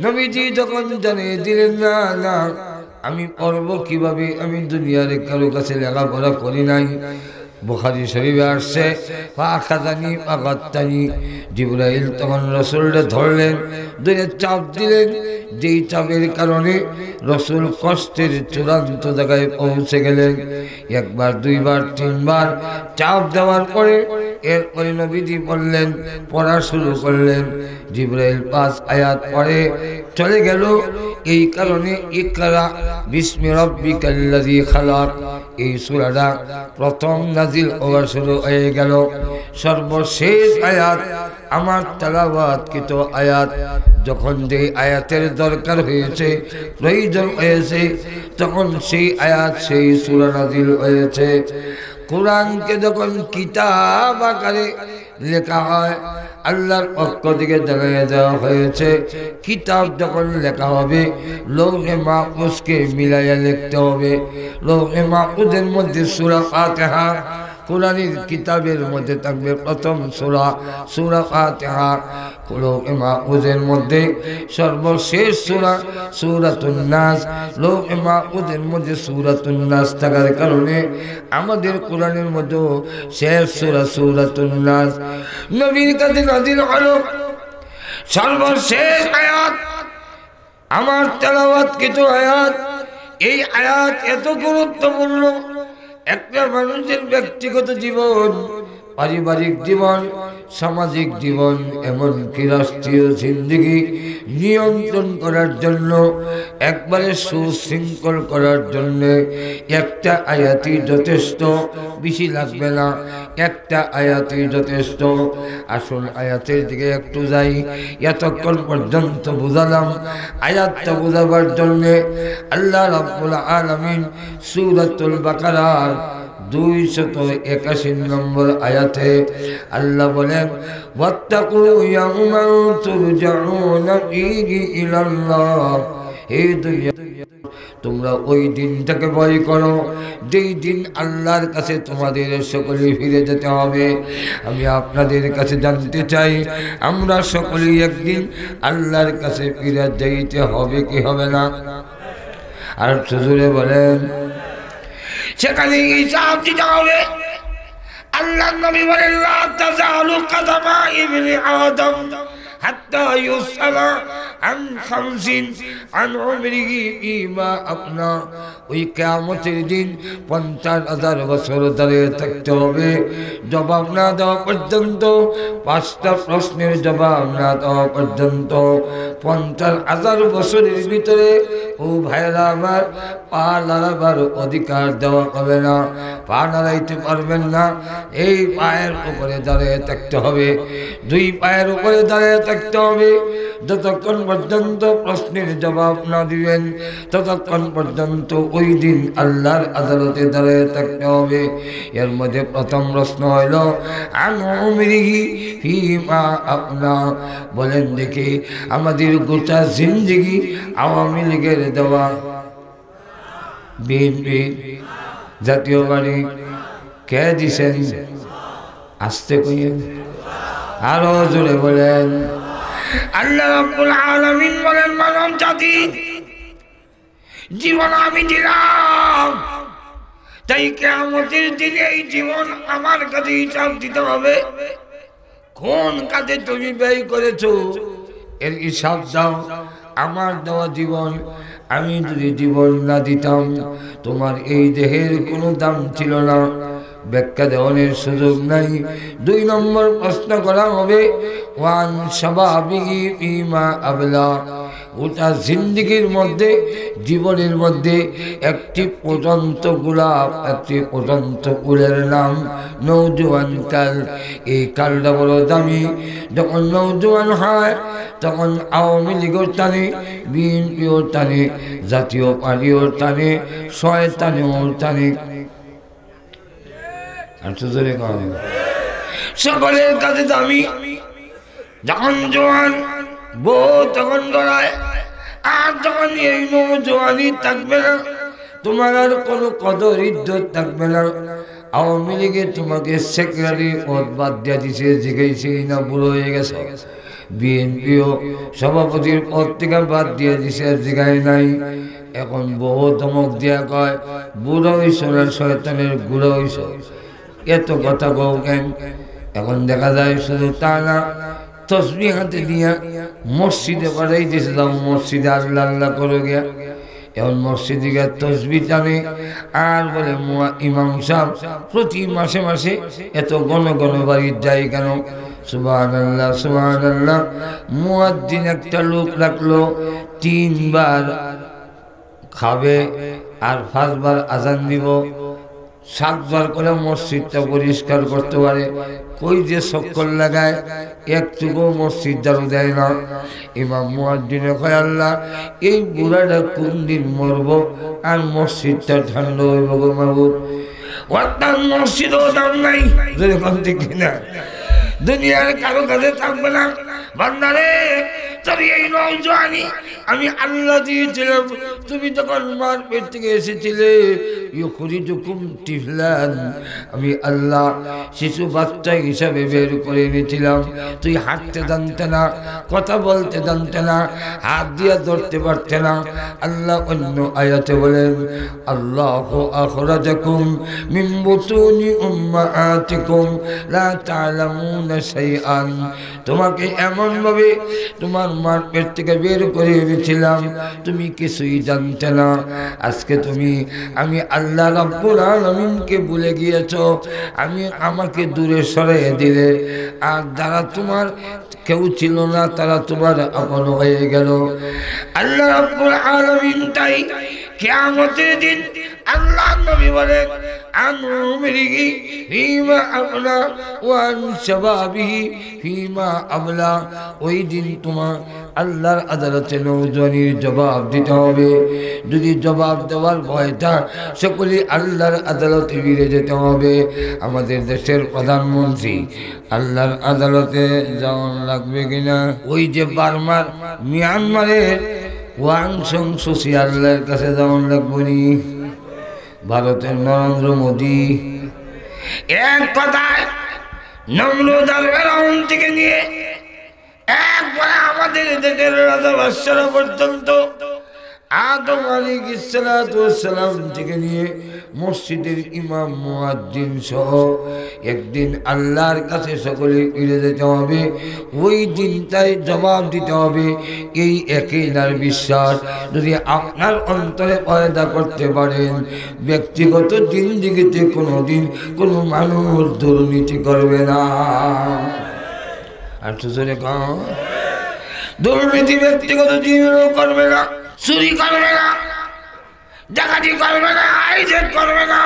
Speaker 1: নবীজি যখন জানিয়ে দিলেন না না আমি পড়ব কিভাবে, আমি দুনিয়ার কারো কাছে লেখাপড়া করি নাই। বুখারী শরীফে আসছে ফাখাযানি ফাগাত্তানি, জিবরাইল তখন রাসূলকে ধরলেন, ধরে চাপ দিলেন। যেই চাপের কারণে রাসূল কষ্টের চূড়ান্ত জায়গায় পৌঁছে গেলেন। 1 বার 2 বার 3 বার চাপ দেওয়ার পরে এরপরে নবীজি বললেন, পড়া শুরু করলেন। জিবরাইল 5 আয়াত পড়ে চলে গেল। এই কারণে ইকরা বিসমি রাব্বিকাল্লাযী খালাক, এই সূরাটা প্রথম নাজিল হওয়া শুরু হয়ে গেল। সর্বশেষ আয়াত আমার তেলাওয়াতকৃত আয়াত, যখন যে আয়াতের দরকার হয়েছে, প্রয়োজন হয়েছে, তখন সেই আয়াত সেই সূরা নাজিল হয়েছে। কোরআনকে যখন কিতাব আকারে লেখা হয়, আল্লাহর পক্ষ থেকে জানিয়ে দেওয়া হয়েছে, কিতাব যখন লেখা হবে লৌহে মাহফুজকে মিলাইয়া লিখতে হবে। লৌহে মাহফুজের মধ্যে সূরা ফাতিহা, কোরআনের কিতাবের মধ্যে থাকবে প্রথম সূরা সূরা ফাতিহা। লৌহে মাহফুজের মধ্যে সর্বশেষ সূরা সূরাতুন নাস। লৌহে মাহফুজের মধ্যে সূরাতুন নাস থাকার কারণে আমাদের কোরআনের মধ্যে শেষ সূরা সূরাতুন নাস। নবীর কাছে নাযিল হলো সর্বশেষ আয়াত, আমার তেলাওয়াতকৃত আয়াত। এই আয়াত এত গুরুত্বপূর্ণ, একটা মানুষের ব্যক্তিগত জীবন, পারিবারিক জীবন, সামাজিক জীবন, এমনকি রাষ্ট্রীয় জিন্দেগি নিয়ন্ত্রণ করার জন্য, একবারে সুশৃঙ্খল করার জন্য একটা আয়াতই যথেষ্ট, বেশি লাগবে না, একটা আয়াতই যথেষ্ট। আসুন আয়াতের দিকে একটু যাই। এতক্ষণ পর্যন্ত বুঝালাম, আয়াতটা বোঝাবার জন্য আল্লাহ রাব্বুল আলামিন সূরাতুল বাকারার 281 নম্বর আয়াতে আল্লাহ বলেন, ওয়াত্তাকু ইয়াওমান তুরজাউনা ফীহি ইলাল্লাহ। এই দুনিয়া তোমরা ওই দিনটাকে ভয় করো যেই দিন আল্লাহর কাছে তোমাদের সকলে ফিরে যেতে হবে। আমি আপনাদের কাছে জানতে চাই, আমরা সকলেই একদিন আল্লাহর কাছে ফিরে যেতে হবে কি হবে না? আর জোরে বলেন। সেখানে হিসাব দিতে হবে। আল্লাহর নবী বলেন, লা তাযালু কাদামা ইবনি আদম হাত্তা ইউসালা আন খামসিন আন উমরিহি ফীমা আপনা। ওই কিয়ামতের দিন 50,000 বছর দাঁড়িয়ে থাকতে হবে, জবাব না দেওয়া পর্যন্ত, 5টা প্রশ্নের জবাব না দেওয়া পর্যন্ত। 50,000 বছরের ভিতরে ও ভাইরা আমার পা নাড়াবার অধিকার দেওয়া হবে না, পা নাড়াইতে পারবেন না। এই পায়ের উপরে দাঁড়িয়ে থাকতে হবে, 2 পায়ের উপরে দাঁড়িয়ে থাকতে হবে। যতক্ষণ পর্যন্ত প্রশ্নের জবাব না দিবেন, ততক্ষণ পর্যন্ত ওই দিন আল্লাহর আদালতে দাঁড়িয়ে থাকতে হবে। এর মধ্যে প্রথম প্রশ্ন হইল আন উমরিহি ফীমা আপনা। বলেন দেখি, আমাদের গোটা জিন্দেগি আওয়ামী লীগের দেওয়া, বিএনপি জাতীয় বাড়ি কে দিছেন? আসতে কইেন, আরো জোরে বলেন। আল্লাহ রাব্বুল আলামিন বলেন, মানব জাতি জীবন আমি দিলাম, তাই কিয়ামতের দিনে এই জীবন আমার কাছে হিসাব দিতে হবে। কোন কাজে তুমি ব্যয় করেছো এর হিসাব দাও। আমার দেওয়া জীবন, আমি যদি জীবন না দিতাম তোমার এই দেহের কোনো দাম ছিল না। ব্যাখ্যা দেওয়ার সুযোগ নাই। 2 নম্বর প্রশ্ন করা হবে, ওয়ান শাবাবিহি ফিমা আবলা। ওটা জিন্দেগির মধ্যে, জীবনের মধ্যে একটি পর্যন্ত গোলাপ, একটি পর্যন্ত ফুলের নাম নওজোয়ান কাল। এই কালটা বড় দামি। যখন নওজোয়ান হয় তখন আওয়ামী লীগও টানে, বিএনপিও টানে, জাতীয় পার্টিও টানে, শয়তানেও টানে। সকলের কাছে দামি। যখন জোয়ান বউ তখন গড়ায়, আর যখন এই নওজোয়ানি থাকবে না, তোমার আর কোনো কদর ইজ্জত থাকবে না। আওয়ামী লীগে তোমাকে সেক্রেটারি পদ বাদ দিয়ে দিছে, জিজ্ঞেসি না বুড়ো হয়ে গেছে। বিএনপিও সভাপতির পদ থেকে বাদ দিয়ে দিছে, জিগায় নাই। এখন বহু ধমক দিয়া কয়, বুড়ো হইছ না শয়তানের গুঁড়ো হইছ। এত কথা কও কেন? এখন দেখা যায় শুধু তা না, তসবিহ হাতে দিয়া মসজিদে পাঠাই দিয়েছিলাম, মসজিদে আল্লাহ আল্লাহ করে গিয়া। এখন মসজিদে গিয়া তসবিহ টানে আর বলে ইমাম সাহেব প্রতি মাসে মাসে এত ঘন ঘন বাড়ির যায় কেন? সুবহানাল্লাহ সুবহানাল্লাহ। মুয়াজ্জিন একটা লোক রাখলো, 3 বার খাবে আর 5 বার আজান দিব, 7 বার করে মসজিদটা পরিষ্কার করতে পারে। কই যে চক্কর লাগায়, একটুকু মসজিদ ঝাড়ু দেয় না। ইমাম মুয়াজ্জিনে কয়, আল্লাহ এই বুড়াটা কোন দিন মরব আর মসজিদটা ঠান্ডা হইব গো মাহবুব। ওয়াক্তার মসজিদও দাম নাই, যেরকম ঠিক কিনা দুনিয়ার কারো কাছে থাকবে না। বান্দারে তবে এই নওজোয়ানি আমি আল্লাহ দিয়েছিলাম। তুমি যখন মার পেট থেকে এসেছিলে, ইউখরিজুকুম তিফলান, আমি আল্লাহ শিশু বাচ্চা হিসাবে বের করে এনেছিলাম। তুই হাঁটতে জানতে না, কথা বলতে জানতে না, হাত দিয়ে ধরতে পারতে না। আল্লাহ অন্য আয়াতে বলেন, আল্লাহু আখরাজাকুম মিন বুতুনি উম্মাহাতিকুম লা তা'লামুনা শাইআন। তোমাকে এমন ভাবে তোমার মার পেট থেকে বের করে এনেছিলাম, তুমি কিছুই জানতে না। আজকে তুমি আমি আল্লাহ রাব্বুল আলামিনকে ভুলে গিয়েছো, আমাকে দূরে সরিয়ে দিলে। আর যারা তোমার কেউ ছিল না তারা তোমার আপন হয়ে গেল। আল্লাহ রাব্বুল আলামিন তাই কিয়ামতের দিন আল্লাহ নবী বলেন, আনউমরিহি ফিমা আবলা ওয়া আন শাবাবিহি ফিমা আবলা। ওই দিন তোমার আল্লাহর আদালতে নওজোয়ানির জবাব দিতে হবে। যদি জবাব দেওয়ার ভয়টা, সকলে আল্লাহর আদালতে ফিরে যেতে হবে। আমাদের দেশের প্রধানমন্ত্রী আল্লাহর আদালতে যাওয়া লাগবে কিনা? ওই যে বার্মার মিয়ানমারের ওয়াং সং সুচি আল্লাহর কাছে যাওয়া লাগবে নি? ভারতের নরেন্দ্র মোদী এক কথায় নমরুদ আর ফেরাউন থেকে নিয়ে একবারে আমাদের দেশের রাজা বাদশাহ পর্যন্ত আদম আলাইহিস সালাতু ওয়াস সালাম থেকে নিয়ে মসজিদের ইমাম মুয়াজ্জিন সহ একদিন আল্লাহর কাছে সকলে ফিরে যেতে হবে। ওই দিনটাই জবাব দিতে হবে। এই একইনার বিশ্বাস যদি আপনার অন্তরে পয়দা করতে পারেন, ব্যক্তিগত জিন্দেগিতে কোনোদিন কোনো মানুষ দুর্নীতি করবে না। আর তো জোরে কম, দুর্নীতি ব্যক্তিগত জীবনেও করবে না, চুরি করবে না, ডাকাতি করবে না, আইজেট করবে না।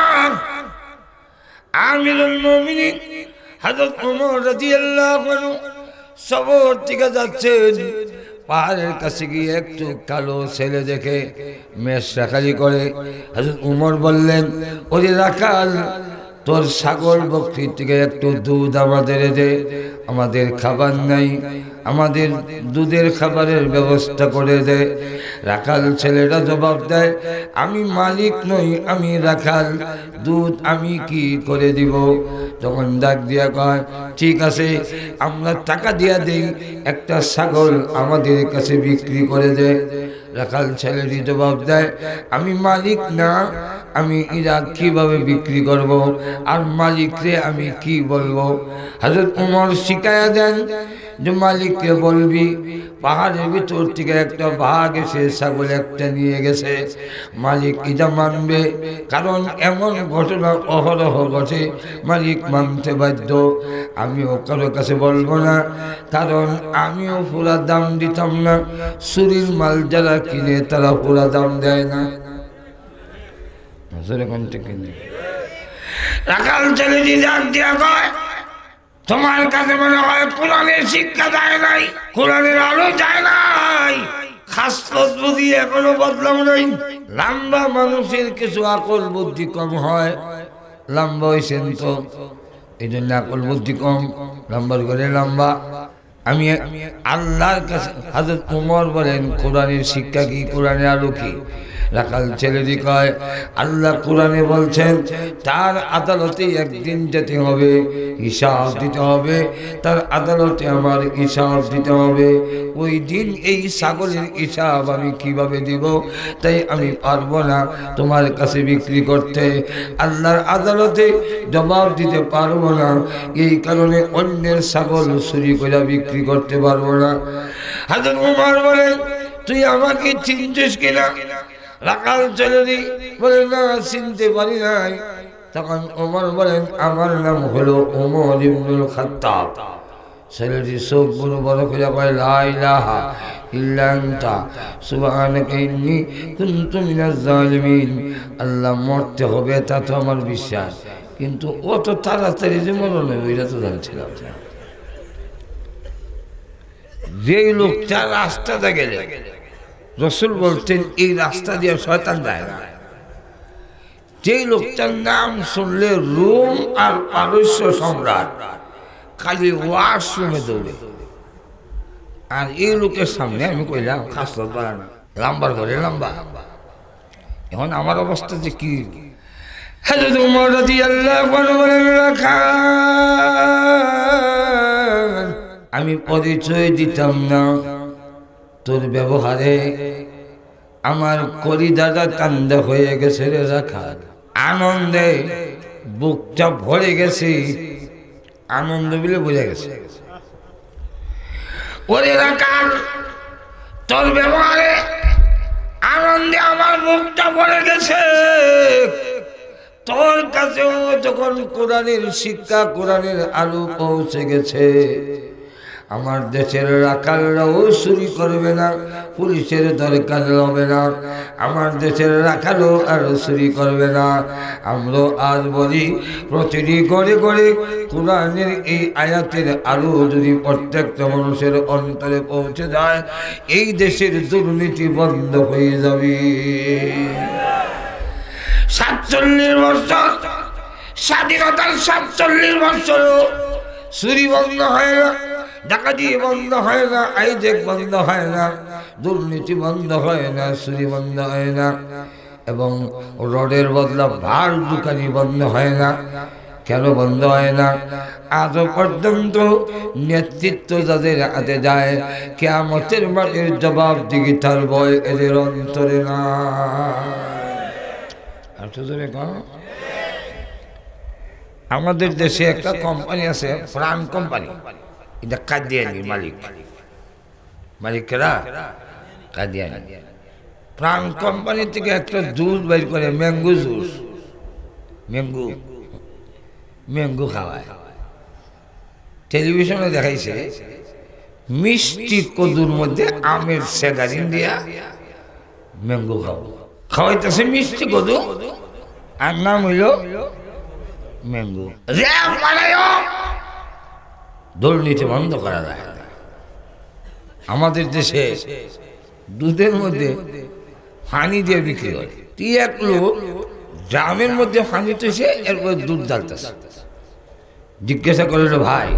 Speaker 1: আমিরুল মুমিনিন হযরত ওমর রাদিয়াল্লাহু আনহু সফর থেকে যাচ্ছেন, পাহাড়ের কাছে গিয়ে একটু কালো ছেলে দেখে মেষ রাখালি করে। হযরত ওমর বললেন, ওরে রাখাল, তোর ছাগল বকরির থেকে একটু দুধ আমাদের দে, আমাদের খাবার নাই, আমাদের দুধের খাবারের ব্যবস্থা করে দে। রাখাল ছেলেরা জবাব দেয়, আমি মালিক নই, আমি রাখাল, দুধ আমি কি করে দিব? তখন ডাক দিয়া কয়, ঠিক আছে, আমরা টাকা দিয়া দেই, একটা ছাগল আমাদের কাছে বিক্রি করে দে। রাখাল ছেলেটি জবাব দেয়, আমি মালিক না, আমি এরা কিভাবে বিক্রি করব, আর মালিকরে আমি কি বলবো? হযরত ওমর শিখায়া দেন যে মালিককে বলবি পাহাড়ের ভিতর থেকে একটা বাঘ এসে ছাগল একটা নিয়ে গেছে, মালিক এটা মানবে, কারণ এমন ঘটনা অহরহ ঘটে, মালিক মানতে বাধ্য। আমিও কারো কাছে বলবো না, কারণ আমিও পুরা দাম দিতাম না, চুরির মাল যারা কিনে তারা পুরা দাম দেয় না। রাখাল ছেলেটি ডাক দিয়া কয়, তোমার কাছে মনে হয় কোরআনের শিক্ষা যায় নাই, কোরআনের আলো যায় নাই, খাসলত বুদ্ধি এখনো বদলাম নাই। লম্বা মানুষের কিছু আকল বুদ্ধি কম হয়, লম্বা হয়েছেন তো এই জন্য আকল বুদ্ধি কম, লম্বার করে লম্বা। আমি আল্লাহর কাছে, হযরত ওমর বলেন কোরআনের শিক্ষা কি, কোরআনের আলো কি? রাখাল ছেলেটি কয়, আল্লাহ কোরআনে বলছেন তার আদালতে একদিন যেতে হবে, হিসাব দিতে হবে, তার আদালতে আমার হিসাব দিতে হবে। ওই দিন এই ছাগলের হিসাব আমি কিভাবে দিব? তাই আমি পারবো না তোমার কাছে বিক্রি করতে, আল্লাহর আদালতে জবাব দিতে পারবো না, এই কারণে অন্যের ছাগল চুরি করে বিক্রি করতে পারবো না। হযরত ওমর বলেন, তুই আমাকে চিনছিস কিনা? রাখাল ছেলেটি বলে, না, চিনতে পারি নাই। তখন ওমর বলেন, আমার নাম হলো ওমর ইবনুল খাত্তাব। ছেলেটি চোখ বড় বড় করে বলে, লা ইলাহা ইল্লা আনতা সুবহানাকা ইন্নী কুনতু মিনাজ জালিমিন। আল্লাহ মরতে হবে তা তো আমার বিশ্বাস, কিন্তু অত তাড়াতাড়ি যে মরণ হবে এটা তো জানছিলাম না। যেই লোকটা রাস্তাতে গেলে রাসূল বলতেন এই রাস্তা দিয়ে শয়তান যায় না, যেই লোকটার নাম শুনলে রোম আর পারস্য সম্রাট খালি ওয়াশরুমে দৌড়ে, আর এই লোকের সামনে আমি কইলাম খাসলত বাড়ানো, লম্বার করে লম্বা। এখন আমার অবস্থা যে কি, হযরত ওমর রাদিয়াল্লাহু আনহু বলেন, আমি পরিচয় দিতাম না, তোর ব্যবহারে আমার কলিজাটা ঠান্ডা হয়ে গেছে রে রাখাল, আনন্দে বুকটা ভরে গেছে, আনন্দ বলে বোঝা গেছে। ওরে রাখাল, তোর ব্যবহারে আনন্দে আমার বুকটা ভরে গেছে, তোর কাছেও যখন কোরআনের শিক্ষা, কোরআনের আলো পৌঁছে গেছে, আমার দেশের রাখালরাও চুরি করবে না, পুলিশের দরকার হবে না, আমার দেশের রাখালও আর চুরি করবে না। আমরা আজ বলি প্রতিটি ঘরে ঘরে কোরআনের এই আয়াতের আলো যদি প্রত্যেকটা মানুষের অন্তরে পৌঁছে যায়, এই দেশের দুর্নীতি বন্ধ হয়ে যাবে। 47 বছর স্বাধীনতার, 47 বছর চুরি বন্ধ হয় না, ডাকাতি বন্ধ হয় না, আইজেক বন্ধ হয় না, দুর্নীতি বন্ধ হয় না, চুরি বন্ধ হয় না, এবং রোডের বদলা ভার দোকানি বন্ধ হয় না। কেন বন্ধ হয় না? আজও পর্যন্ত নেতৃত্ব যাদের হাতে যায়, কিয়ামতের মাঠের জবাব দিগিতার ভয় এদের অন্তরে না। আমাদের দেশে একটা কোম্পানি আছে, প্রাণ কোম্পানি, এটা কাদিয়ানি মালিক, মালিকেরা কাদিয়ানি। প্রাণ কোম্পানি থেকে একটা জুস বের করে, ম্যাঙ্গো জুস, ম্যাঙ্গো ম্যাঙ্গো খাওয়ায়। টেলিভিশনে দেখাইছে মিষ্টি কদুর মধ্যে আমের সেগারিন দিয়া ম্যাঙ্গো খাওয়াইতেছে, মিষ্টি কদু, আর নাম হইল ম্যাঙ্গো। দুর্নীতি বন্ধ করা যায়। আমাদের দেশে দুধের মধ্যে পানি দিয়ে বিক্রি করে। তুই এক লোক ড্রামের মধ্যে পানি তুইছে, এরপর দুধ ডালতেছে। জিজ্ঞাসা করল, ভাই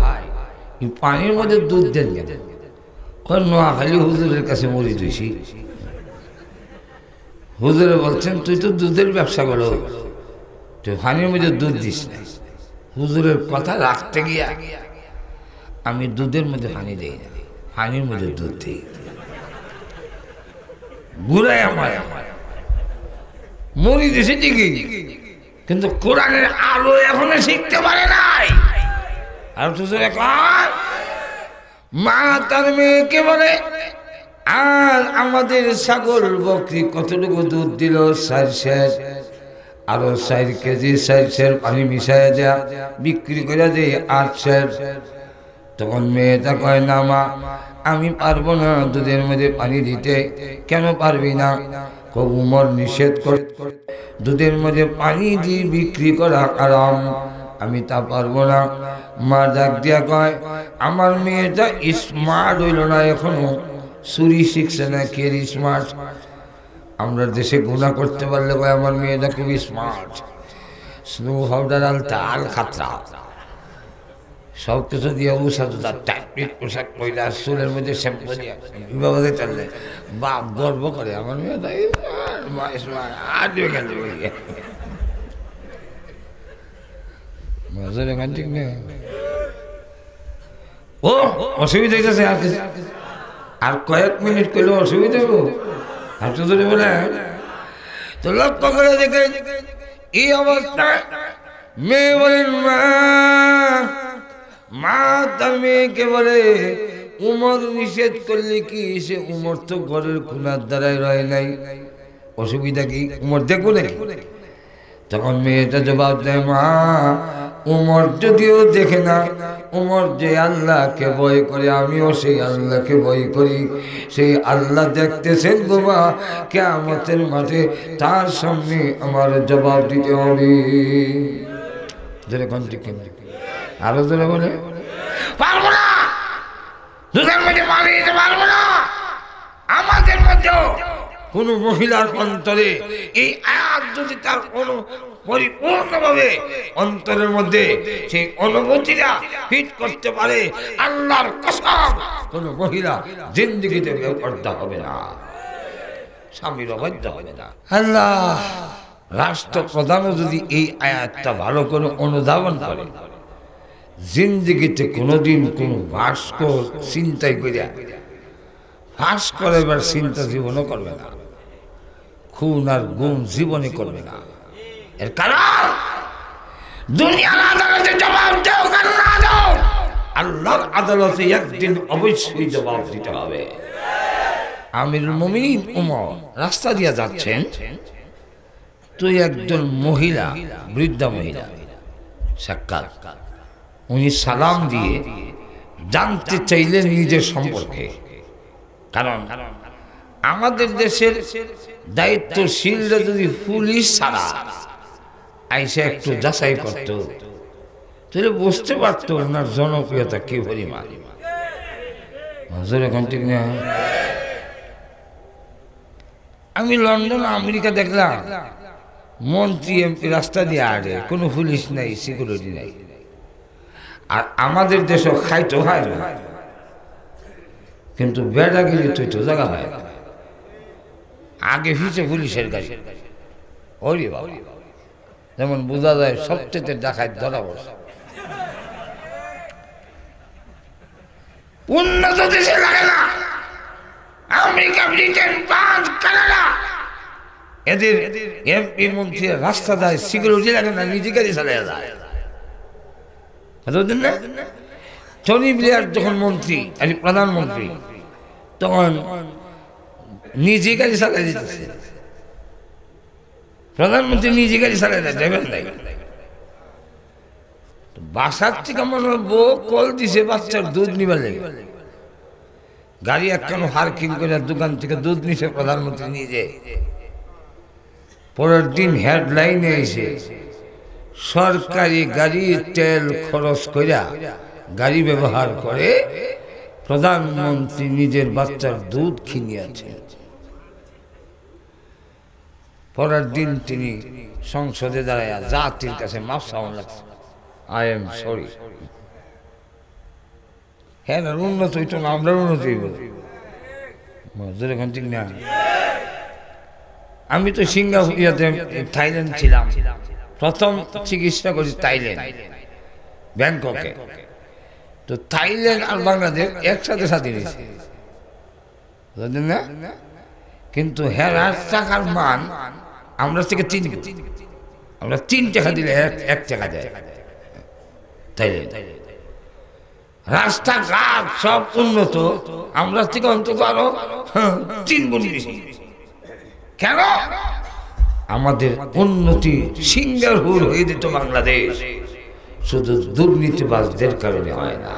Speaker 1: পানির মধ্যে দুধ দেন কেন? নোয়াখালী হুজুরের কাছে মরি দিয়েছি। হুজুরে বলছেন, তুই তো দুধের ব্যবসা করো, তুই পানির মধ্যে দুধ দিস না। হুজুরের কথা রাখতে গিয়া আমি দুধের মধ্যে পানি দিই না, পানির মধ্যে দুধ দিই। ঘুরাই আমার মরি দিয়েছে ঠিকই, কিন্তু কোরআনের আলো এখনো শিখতে পারে নাই। আর হুজুরে কয়, মা তার মেয়েকে বলে, আর আমাদের ছাগল বকরি কতটুকু দুধ দিল? 4 সের। আরো 4 কেজি 4 সের পানি মিশাই দেয়া বিক্রি করে দেয় 8 সের। তখন মেয়েটা কয়, না মা, আমি পারবো না দুধের মধ্যে পানি দিতে। কেন পারবি না? উমর নিষেধ করে, দুধের মধ্যে পানি দিয়ে বিক্রি করা হারাম, আমি তা পারবো না। মা ডাক দিয়া কয়, আমার মেয়েটা স্মার্ট হইল না এখনো, চুরি শিখছে না। কে স্মার্ট? আমরা দেশে গুনাহ করতে পারলে কয় আমার মেয়েটা খুবই স্মার্ট। স্নো পাউডার আলতা আল খাতরা সব কিছু দিয়ে উষা টাইট পোশাক পয়লা, চুলের মধ্যে শ্যাম্পু দিয়া বিবাদে চললে বাপ গর্ব করে, আমার মেয়েটা স্মার্ট। আর গেল ঠিক না? ও অসুবিধা হইতেছে, আর কয়েক মিনিট করলে অসুবিধা হবো। আর তো ধরে বলে তো লক্ষ্য করে দেখে এই অবস্থা। মেয়ে বলেন, মা তার মেয়েকে বলে, উমর নিষেধ করলে কি? সে উমর তো ঘরের কোনার দ্বারাই রয় নাই, অসুবিধা কি? উমর দেখবো নাকি? তখন মেয়েটা জবাব দেয়, মা উমর যদিও দেখে না, উমর যে আল্লাহকে ভয় করে, আমিও সেই আল্লাহকে ভয় করি। সেই আল্লাহ দেখতেছেন গো মা, কিয়ামতের মাঠে তার সামনে আমার জবাব দিতে হবে। আরো জোরে বলে, পারবো না, দুধের মধ্যে পানি দিতে পারবো না। আমাদের মধ্যেও কোন মহিলার অন্তরে এই আয়াত যদি তার পরিপূর্ণভাবে অন্তরের মধ্যে সেই অনুভূতিটা ফিট করতে পারে, আল্লাহর কসম কোন মহিলা জিন্দেগিতে বেপরদা হবে না, স্বামীর অবাধ্য হবে না। আল্লাহ রাষ্ট্রপ্রধানও যদি এই আয়াতটা ভালো করে অনুধাবন করে, জিন্দেগিতে কোনোদিন কোনো ভাস্ক চিন্তাই করিয়া ফাঁস করাবার চিন্তা জীবনও করবে না, খুন আর গুম জীবনে করবে না। এর কারণ দুনিয়ার আদালতে জবাব দেও আর না দাও, আল্লাহর আদালতে একদিন অবশ্যই জবাব দিতে হবে। আমিরুল মুমিনিন উমর রাস্তা দিয়ে যাচ্ছেন, তুই একজন মহিলা, বৃদ্ধা মহিলা সাক্ষাৎ, উনি সালাম দিয়ে জানতে চাইলেন নিজের সম্পর্কে। কারণ আমাদের দেশের দায়িত্বশীলরা যদি পুলিশ ছাড়া আইসা একটু যাচাই করত, তাহলে বুঝতে পারতো ওনার জনপ্রিয়তা কি পরিমাণ। এখন ঠিক না? আমি লন্ডন আমেরিকা দেখলাম মন্ত্রী এমপি রাস্তা দিয়ে আড়ে, কোনো পুলিশ নাই, সিকিউরিটি নাই। আর আমাদের দেশও খাইতো হয় না, কিন্তু বেড়া গেলে তুই তো জায়গা হয় না। আগে হিসে পুলিশের গাড়ি, ওরে বাবা, যেমন বোঝা যায় সবচেয়ে ডাকাত ধরা বসে। উন্নত দেশে লাগে না, আমেরিকা, ব্রিটেন, ফ্রান্স, কানাডা, এদের এমপি মন্ত্রী রাস্তা দেয়, সিকিউরিটি লাগে না, নিজে গাড়ি চালিয়ে যায়। না টনি ব্লেয়ার যখন মন্ত্রী আর প্রধানমন্ত্রী, তখন নিজে গাড়ি চালিয়ে দিতেছে। প্রধানমন্ত্রী নিজে গাড়ি চালিয়ে দেয়, ড্রাইভার নাই। বাসার থেকে মনে হয় বউ কল দিছে বাচ্চার দুধ নিবার লেগে, গাড়ি একখানো পার্কিং করে দোকান থেকে দুধ নিছে প্রধানমন্ত্রী নিজে। পরের দিন হেডলাইনে এসে সরকারি গাড়ি তেল খরচ কইরা গাড়ি ব্যবহার করে প্রধানমন্ত্রী নিজের বাচ্চার দুধ কিনিয়াছে। পরের দিন তিনি সংসদে দাঁড়ায় জাতির কাছে মাফ চাওয়া লাগছে, আই এম সরি। হ্যাঁ না, উন্নত হইতো না, আমরা উন্নত হইব ঠিক না। আমি তো সিঙ্গাপুর থাইল্যান্ড ছিলাম, প্রথম চিকিৎসা করি থাইল্যান্ড ব্যাংককে। তো থাইল্যান্ড আর বাংলাদেশ একসাথে স্বাধীন হয়েছে না, কিন্তু হ্যাঁ টাকার মান আমরা থেকে আমরা 3 টাকা দিলে 1 টাকা দেয় থাইল্যান্ড। রাস্তাঘাট সব উন্নত, আমরা থেকে অন্তত আরো 3 গুণ বেশি। কেন? আমাদের উন্নতি সিঙ্গাপুর হয়ে দিত বাংলাদেশ, শুধু দুর্নীতিবাজদের কারণে হয় না।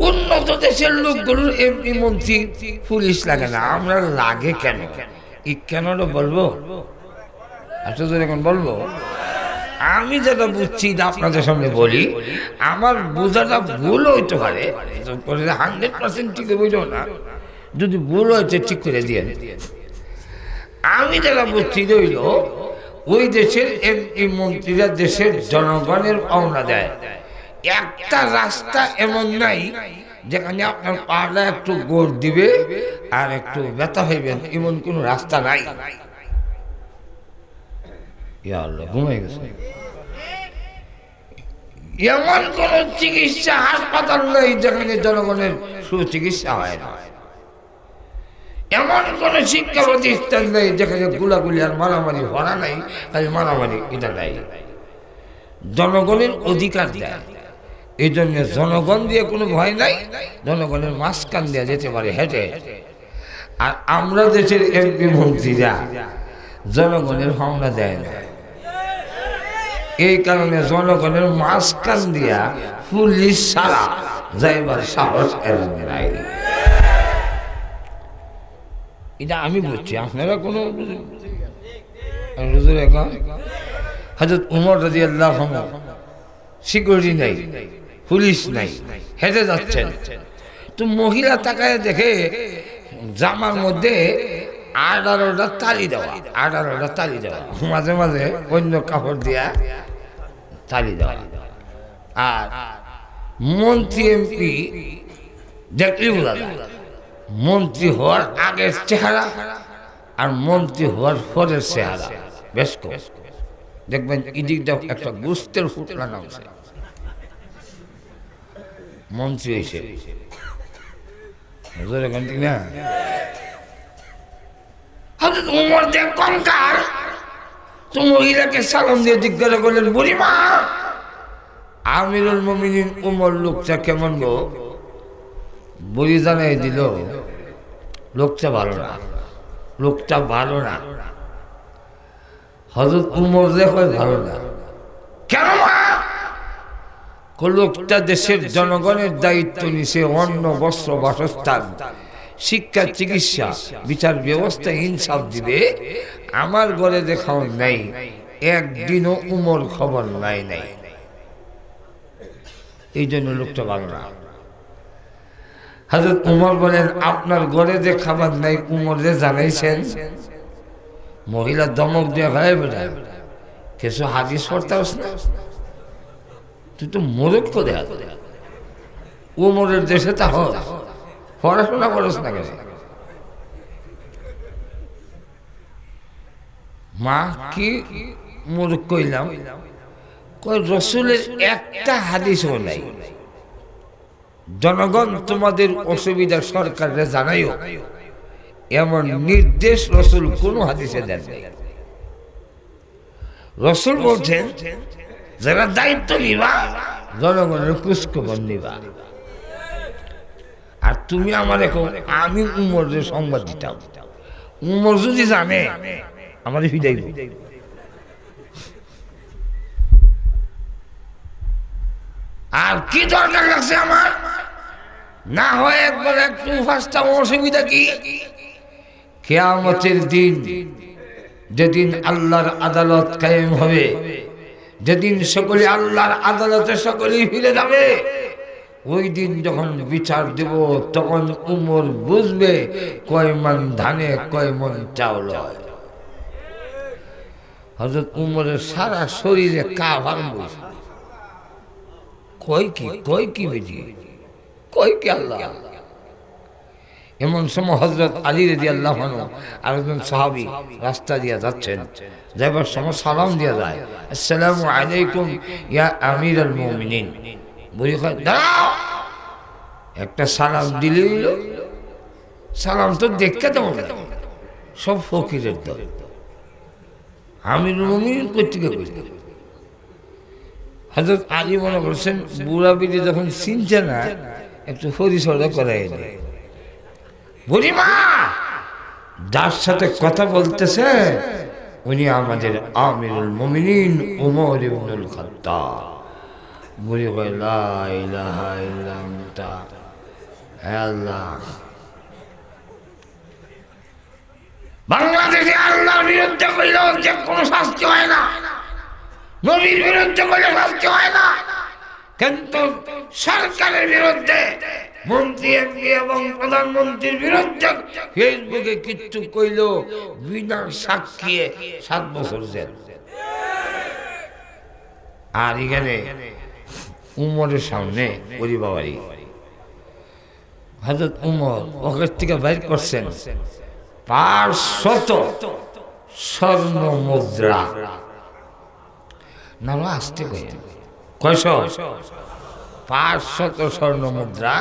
Speaker 1: উন্নত দেশের লোকগুলোর এমপি মন্ত্রী পুলিশ লাগে না, আমরা লাগে কেন? কেন বলবো, আসলে এখন বলবো। আমি যেটা বুঝছি আপনাদের সামনে বলি, আমার বোঝাটা ভুল হইতে পারে, 100% ঠিক বুঝো না, যদি ভুল হয়েছে ঠিক করে দিয়ে। আমি যেটা বুঝছি রইল, ওই দেশের এমপি মন্ত্রীরা দেশের জনগণের পাওনা দেয়। একটা রাস্তা এমন নাই যেখানে আপনার পাড়া একটু গোড় দিবে আর একটু ব্যথা হইবেন, এমন কোন রাস্তা নাই। ঘুমাই গেছে। এমন কোন চিকিৎসা হাসপাতাল নেই যেখানে জনগণের সুচিকিৎসা হয় না। এমন কোন শিক্ষা প্রতিষ্ঠান নেই যেখানে গুলাগুলি আর মারামারি হরা নাই, খালি মারামারি এটা নাই। জনগণের অধিকার দেয়, এই জন্য জনগণ দিয়ে কোনো ভয় নাই, জনগণের মাঝখান দিয়ে যেতে পারে হেঁটে। আর আমরা দেশের এমপি মন্ত্রীরা জনগণের হামলা দেয় না, এই কারণে জনগণের মাঝখান দিয়া পুলিশ ছাড়া যাইবার সাহস এর নাই। এটা আমি বলছি, আপনারা কোনো হযরত উমর রাদিয়াল্লাহু আনহু সিকিউরিটি নাই, পুলিশ নাই, হেঁটে যাচ্ছেন। তো মহিলা তাকায় দেখে জামার মধ্যে 18টা তালি দেওয়া, 18টা তালি দেওয়া, মাঝে মাঝে অন্য কাপড় দিয়া তালি দেওয়া। আর মন্ত্রী এমপি দেখলি বোঝা যায় মন্ত্রী হওয়ার আগের চেহারা আর মন্ত্রী হওয়ার পরের চেহারা বেশ কম। দেখবেন এদিকটা একটা গুস্তের ফুটলা নামছে, মন্ত্রী হয়েছে না। উমর দেব কঙ্কাল তো মহিলাকে সালাম দিয়ে জিজ্ঞাসা করলেন, বুড়িমা আমিরুল মুমিনিন উমর লোকটা কেমন গো? বুড়ি জানাই দিল, লোকটা ভালো না, লোকটা ভালো না। হযরত উমর দেখো ভালো না কেন? লোকটা দেশের জনগণের দায়িত্ব নিছে, অন্ন বস্ত্র বাসস্থান শিক্ষা চিকিৎসা বিচার ব্যবস্থা ইনসাফ দিবে, আমার ঘরে দেখাও নাই, একদিনও উমর খবর নাই নাই, এই জন্য লোকটা ভালো না। হযরত উমর বলেন, আপনার ঘরে যে খাবার নাই উমরে জানাইছেন? মহিলা দমক দিয়ে ভাই বেটা কিছু হাদিস পড়তে পারছ না, তুই তো মূর্খ দেখা, উমরের দেশে তা হস, পড়াশোনা করস না কেন? মা কি মূর্খ কইলাম, কই রসুলের একটা হাদিসও নাই। জনগণ তোমাদের অসুবিধা সরকারে জানাইও, এমন নির্দেশ রসুল কোন হাদিসে দেন নাই। রসুল বলছেন যারা দায়িত্ব নিবা জনগণের খোঁজখবর নিবা। আর তুমি আমার এখন, আমি উমরের সংবাদ দিতাম, উমর যদি জানে আমাদের ফিরাইব। আর কি দরকার লাগছে আমার? না হয় একবার একটু ফাঁসটা, অসুবিধা কি? কিয়ামতের দিন যেদিন আল্লাহর আদালত কায়েম হবে, যেদিন সকলে আল্লাহর আদালতে সকলেই ফিরে যাবে, ওই দিন যখন বিচার দেব তখন উমর বুঝবে কয় মন ধানে কয় মন চাউল হয়। হযরত উমরের সারা শরীরে কাভার বুঝ কয় কি বেজি কয় কি আল্লাহ। এমন সময় হযরত আলী রাদিয়াল্লাহু আনহু আরেকজন সাহাবী রাস্তা দিয়ে যাচ্ছেন, যাবার সময় সালাম দিয়ে যায়, আসসালামু আলাইকুম ইয়া আমিরুল মুমিনিন। বুড়ি কয় দাঁড়াও, একটা সালাম দিলে সালাম তো দেখতে দেবো না, সব ফকিরের দল, আমিরুল মুমিনিন কর্তৃকে বুঝতে। হযরত আলী মনে করছেন বুড়া বিড়ি যখন চিনছে না একটু পরিচর্যা করাই নেই। বুড়িমা যার সাথে কথা বলতেছে উনি আমাদের আমিরুল মুমিনিন উমর ইবনুল খাত্তাব। বুড়ি কয় লা ইলাহা ইল্লা আনতা, হে আল্লাহ, বাংলাদেশে আল্লাহর বিরুদ্ধে কইলেও যে কোনো শাস্তি হয় না, নবীর বিরুদ্ধে কইলে শাস্তি হয় না, কিন্তু সরকারের বিরুদ্ধে মন্ত্রী এমপি এবং প্রধানমন্ত্রীর বিরুদ্ধে ফেসবুকে কিচ্ছু কইলেও বিনা সাক্ষী 7 বছর জেল। আর এখানে উমরের সামনে ওরি বাবারি হযরত উমর ওখান থেকে বাইর করছেন 500 স্বর্ণ মুদ্রা। না আসতে কয়শো 500 স্বর্ণ মুদ্রা।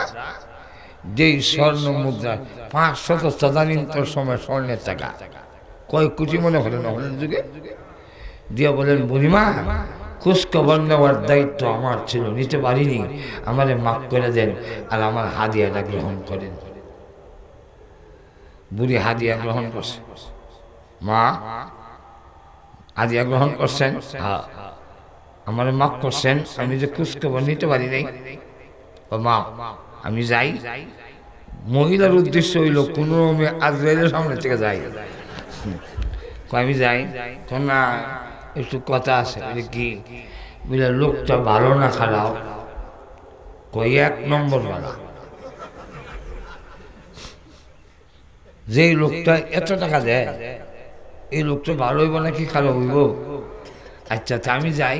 Speaker 1: যেই স্বর্ণ মুদ্রা 500 তদানীন্তন সময় স্বর্ণের টাকা কয় কোটি মনে হলেন হলেন যুগে দিয়া বলেন বুড়িমা খোঁজখবর নেওয়ার দায়িত্ব আমার ছিল, নিতে পারিনি, আমারে মাফ করে দেন আর আমার হাদিয়াটা গ্রহণ করেন। বুড়ি হাদিয়া গ্রহণ করছে, মা হাদিয়া গ্রহণ করছেন, হ্যাঁ আমার মাফ করছেন, আমি যে খোঁজখবর নিতে পারি নাই, ও মা আমি যাই। মহিলার উদ্দেশ্য হইল কোন আজরাইলের সামনে থেকে যাই, আমি যাই না একটু কথা আছে কি বুঝলে লোকটা ভালো না খারাপ, কই 1 নম্বর বালা। যেই লোকটা এত টাকা দেয় এই লোকটা ভালো হইব নাকি খারাপ হইব? আচ্ছা তা আমি যাই,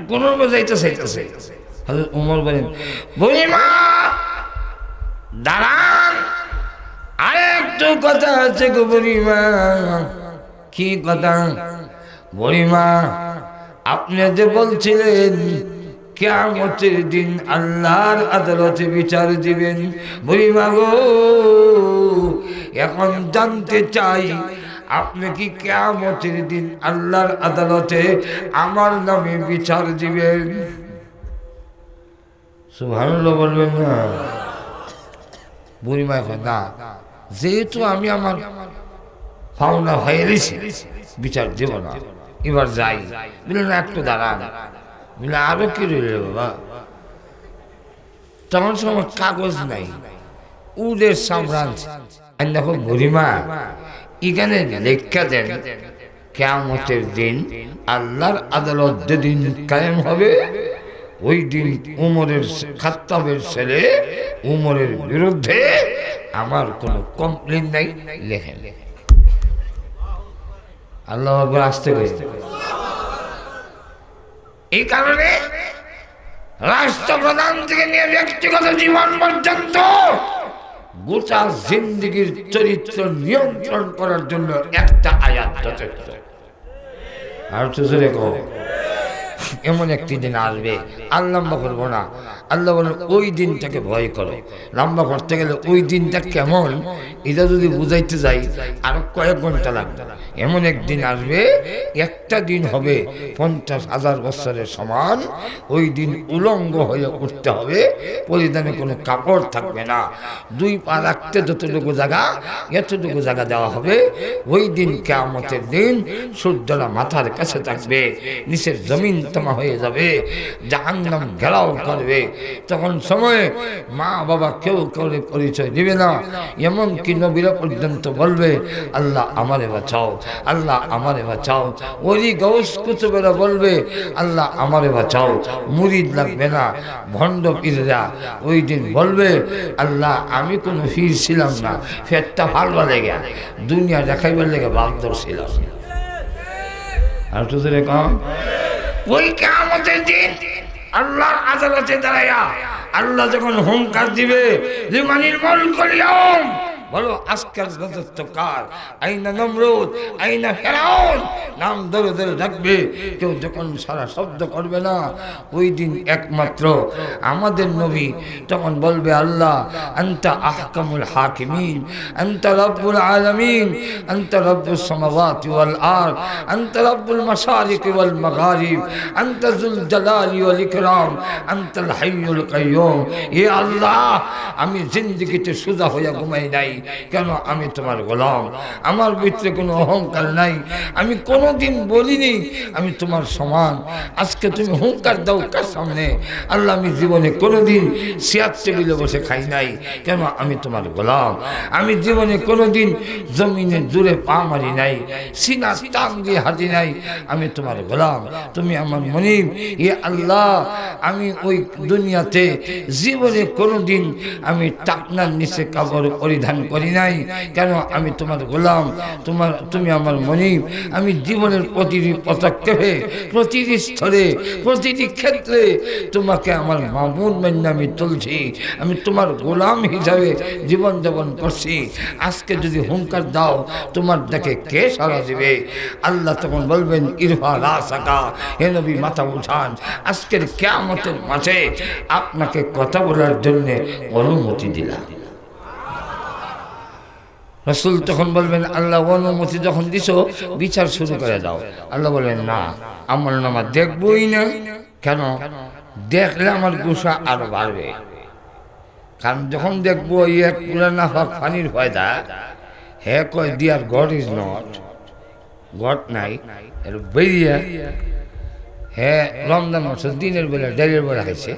Speaker 1: কোন যাইতে চাইতেছে। উমর বলেন বুড়িমা দাঁড়ান, আরেকটু কথা আছে গো বুড়িমা। কি কথা? বুড়িমা আপনি যে বলছিলেন কিয়ামতের দিন আল্লাহর আদালতে বিচার দিবেন, বুড়িমা গো এখন জানতে চাই আপনি কি কিয়ামতের দিন আল্লাহর আদালতে আমার নামে বিচার দিবেন? সুবহানাল্লাহ বলবেন না? বুড়িমা এখন না, যেহেতু আমি আমার পাওনা হয়ে গেছি বিচার দেব না, এবার যাই। বললেন না একটু দাঁড়ান, বললে আরো কি রইল বাবা? তখন সময় কাগজ নাই, উদের সামরান। দেখো বুড়িমা এখানে লেখা দেন কিয়ামতের দিন আল্লাহর আদালত যেদিন কায়েম হবে ওই দিন উমরের খাত্তাবের ছেলে উমরের বিরুদ্ধে আমার কোনো কমপ্লেন নাই, লেখেন। আল্লাহ আকবার, আসতে গেছে। এই কারণে রাষ্ট্রপ্রধান থেকে নিয়ে ব্যক্তিগত জীবন পর্যন্ত গোটা জিন্দেগীর চরিত্র নিয়ন্ত্রণ করার জন্য একটা আয়াত যথেষ্ট। আর তো জোরে কও, এমন একটি দিন আসবে আর লম্বা করবো না। আল্লাহ বলেন ওই দিনটাকে ভয় করো। লম্বা করতে গেলে ওই দিনটা কেমন এটা যদি বুঝাইতে যাই আরো কয়েক ঘন্টা লাগবে। এমন একদিন আসবে, একটা দিন হবে 50,000 বছরের সমান। ওই দিন উলঙ্গ হয়ে উঠতে হবে, পরিধানে কোনো কাপড় থাকবে না, 2 পা রাখতে যতটুকু জায়গা এতটুকু জায়গা দেওয়া হবে। ওই দিন কিয়ামতের দিন সূর্যটা মাথার কাছে থাকবে, নিচের জমিন মুজতমা হয়ে যাবে, জাহান্নাম ঘেরাও করবে। তখন সময়ে মা বাবা কেউ করে পরিচয় দিবে না, এমনকি নবীরা পর্যন্ত বলবে আল্লাহ আমারে বাঁচাও, আল্লাহ আমারে বাঁচাও। ওলি গৌস কুতুবেরা বলবে আল্লাহ আমারে বাঁচাও। মুরিদ লাগবে না, ভণ্ড পীররা ওই দিন বলবে আল্লাহ আমি কোনো পীর ছিলাম না, ফেরটা ভালবা লেগে দুনিয়া দেখাইবার লেগে বাগদর ছিলাম। আর তো কম ওই কিয়ামতের দিন আল্লাহর আদালতে দাঁড়াইয়া আল্লাহ যখন হুঙ্কার দিবে লিমানিল মুলকুল ইয়াউম, বলো আজকের রাজত্ব কার? আইনা নমরুদ, আইনা ফিরাউন, নাম ধরে ধরে ডাকবে। কেউ যখন সারা শব্দ করবে না, ওই দিন একমাত্র আমাদের নবী তখন বলবে আল্লাহ আনতা আহকামুল হাকিমিন, আনতা রব্বুল আলামিন, আনতা রব্বুস সামাওয়াতি ওয়াল আরদ, আনতা রব্বুল মাশারিকি ওয়াল মাগারিব, আনতা যুল জালালি ওয়াল ইকরাম, আনতাল হাইয়ুল কাইয়ুম। এ আল্লাহ আমি জিন্দেগিতে সোজা হইয়া ঘুমাই নাই, কেন? আমি তোমার গোলাম, আমার ভিতরে কোনো অহংকার নাই, আমি কোনোদিন বলিনি আমি তোমার সমান। আজকে তুমি হুঙ্কার দাও কার সামনে? আল্লাহ আমি জীবনে কোনোদিন চেয়ার টেবিলে বসে খাই নাই, কেন? আমি তোমার গোলাম। আমি জীবনে কোনোদিন জমিনে জুড়ে পা মারি নাই, সিনা টান দিয়ে হাঁটি নাই, আমি তোমার গোলাম, তুমি আমার মনিব। এ আল্লাহ আমি ওই দুনিয়াতে জীবনে কোনোদিন আমি টাকনার নিচে কাপড় পরিধান করি নাই, কেন? আমি তোমার গোলাম, তুমি আমার মনিব। আমি জীবনের প্রতিটি পদক্ষেপে, প্রতিটি স্তরে, প্রতিটি ক্ষেত্রে তোমাকে আমার মামুন মেনে আমি চলছি, আমি তোমার গোলাম হিসাবে জীবনযাপন করছি। আজকে যদি হুঙ্কার দাও তোমার দেখে কে সাড়া দিবে? আল্লাহ তখন বলবেন ইরফা রাসাকা, হে নবী মাথা উঠান, আজকের কিয়ামতের মাঝে আপনাকে কথা বলার জন্য অনুমতি দিলাম। রাসূল তখন বলবেন আল্লাহ অনুমতি যখন দিছো বিচার শুরু করে দাও। আল্লাহ বলবেন না, আমলনামা দেখবই না। কেন? দেখলে আমার গুসা আরো বাড়বে। কারণ যখন দেখবো এক পুরা না হক পানির ফয়দা, হে কয় দিয়ার গড ইজ নট, গড নাই, এর বেরিয়া হে রমজান মাস দিনের বেলা ডাইরের বেলা খাইছে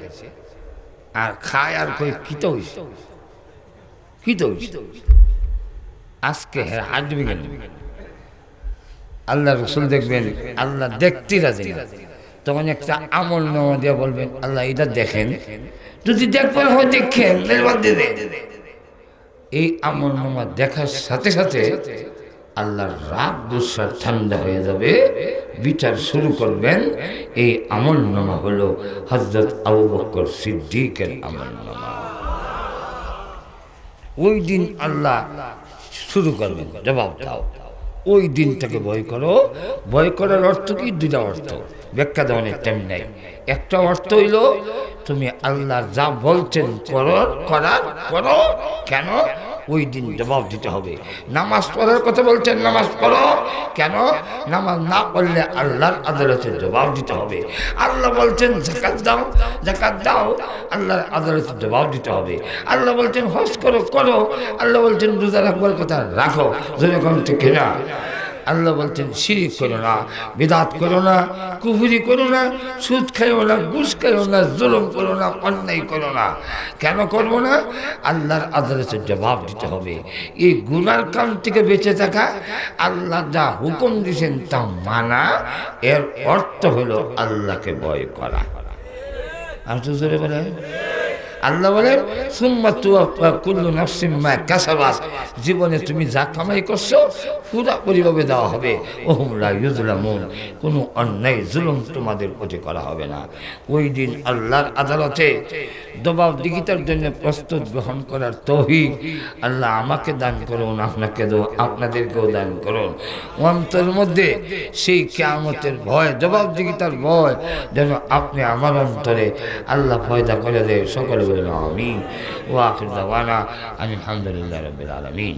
Speaker 1: আর খায় আর কই কিতো হইছে, কিতো হইছে আজকে হ্যাঁ আসবে কেন? আল্লাহ রসুল দেখবেন আল্লাহ দেখতে রাজি না, তখন একটা আমল নামা দিয়ে বলবেন আল্লাহ এটা দেখেন, যদি দেখবেন হয় দেখেন, এই আমল নামা দেখার সাথে সাথে আল্লাহর রাগ গুসা ঠান্ডা হয়ে যাবে, বিচার শুরু করবেন। এই আমল নামা হলো হযরত আবু বকর সিদ্দিকের আমল নামা। ওই দিন আল্লাহ শুরু করবেন, জবাব দাও। ওই দিনটাকে ভয় করো। ভয় করার অর্থ কি? দুইটা অর্থ, ব্যাখ্যা দেওয়ার টাইম নাই। একটা অর্থ হইল তুমি আল্লাহ যা বলছেন করো, কেন? ওই দিন জবাব দিতে হবে। নামাজ পড়ার কথা বলছেন, নামাজ পড়ো, কেন? নামাজ না পড়লে আল্লাহর আদালতে জবাব দিতে হবে। আল্লাহ বলছেন যাকাত দাও, যাকাত দাও, আল্লাহর আদালতে জবাব দিতে হবে। আল্লাহ বলছেন হজ করো, আল্লাহ বলছেন রোজা রাখবার কথা রাখো, যেরকম ঠিক না। আল্লাহ বলছেন শিরিক করো না, বিদাত করো না, কুফরি করো না, সুদ খাইও না, ঘুষ খাইও না, জুলুম করো না, অন্যায় করো না। কেন করবো না? আল্লাহর আদালতে জবাব দিতে হবে। এই গুনার কাম থেকে বেঁচে থাকা, আল্লাহ যা হুকুম দিয়েছেন তা মানা, এর অর্থ হলো আল্লাহকে ভয় করা। আর তো জোরে বলে আল্লাহ বলেন সুম্মা তুওয়াফা কুল্লু নাফসিন মা কাসাবাত, জীবনে তুমি যা কামাই করছো পুরোপুরিভাবে দেওয়া হবে। ওহুম লা ইউযলামুন, কোনো অন্যায় জুলুম তোমাদের প্রতি করা হবে না। ওই দিন আল্লাহর আদালতে জবাবদিহিতার জন্য প্রস্তুত গ্রহণ করার তৌফিক আল্লাহ আমাকে দান করুন, আপনাকে আপনাদেরকেও দান করুন। অন্তরের মধ্যে সেই কিয়ামতের ভয়, জবাবদিহিতার ভয় যেন আপনি আমার অন্তরে আল্লাহ পয়দা করে দেয়। সকলে বলেন আমিন। ওয়া আখিরু দাওয়ানা আলহামদুলিল্লাহি রাব্বিল আলামিন।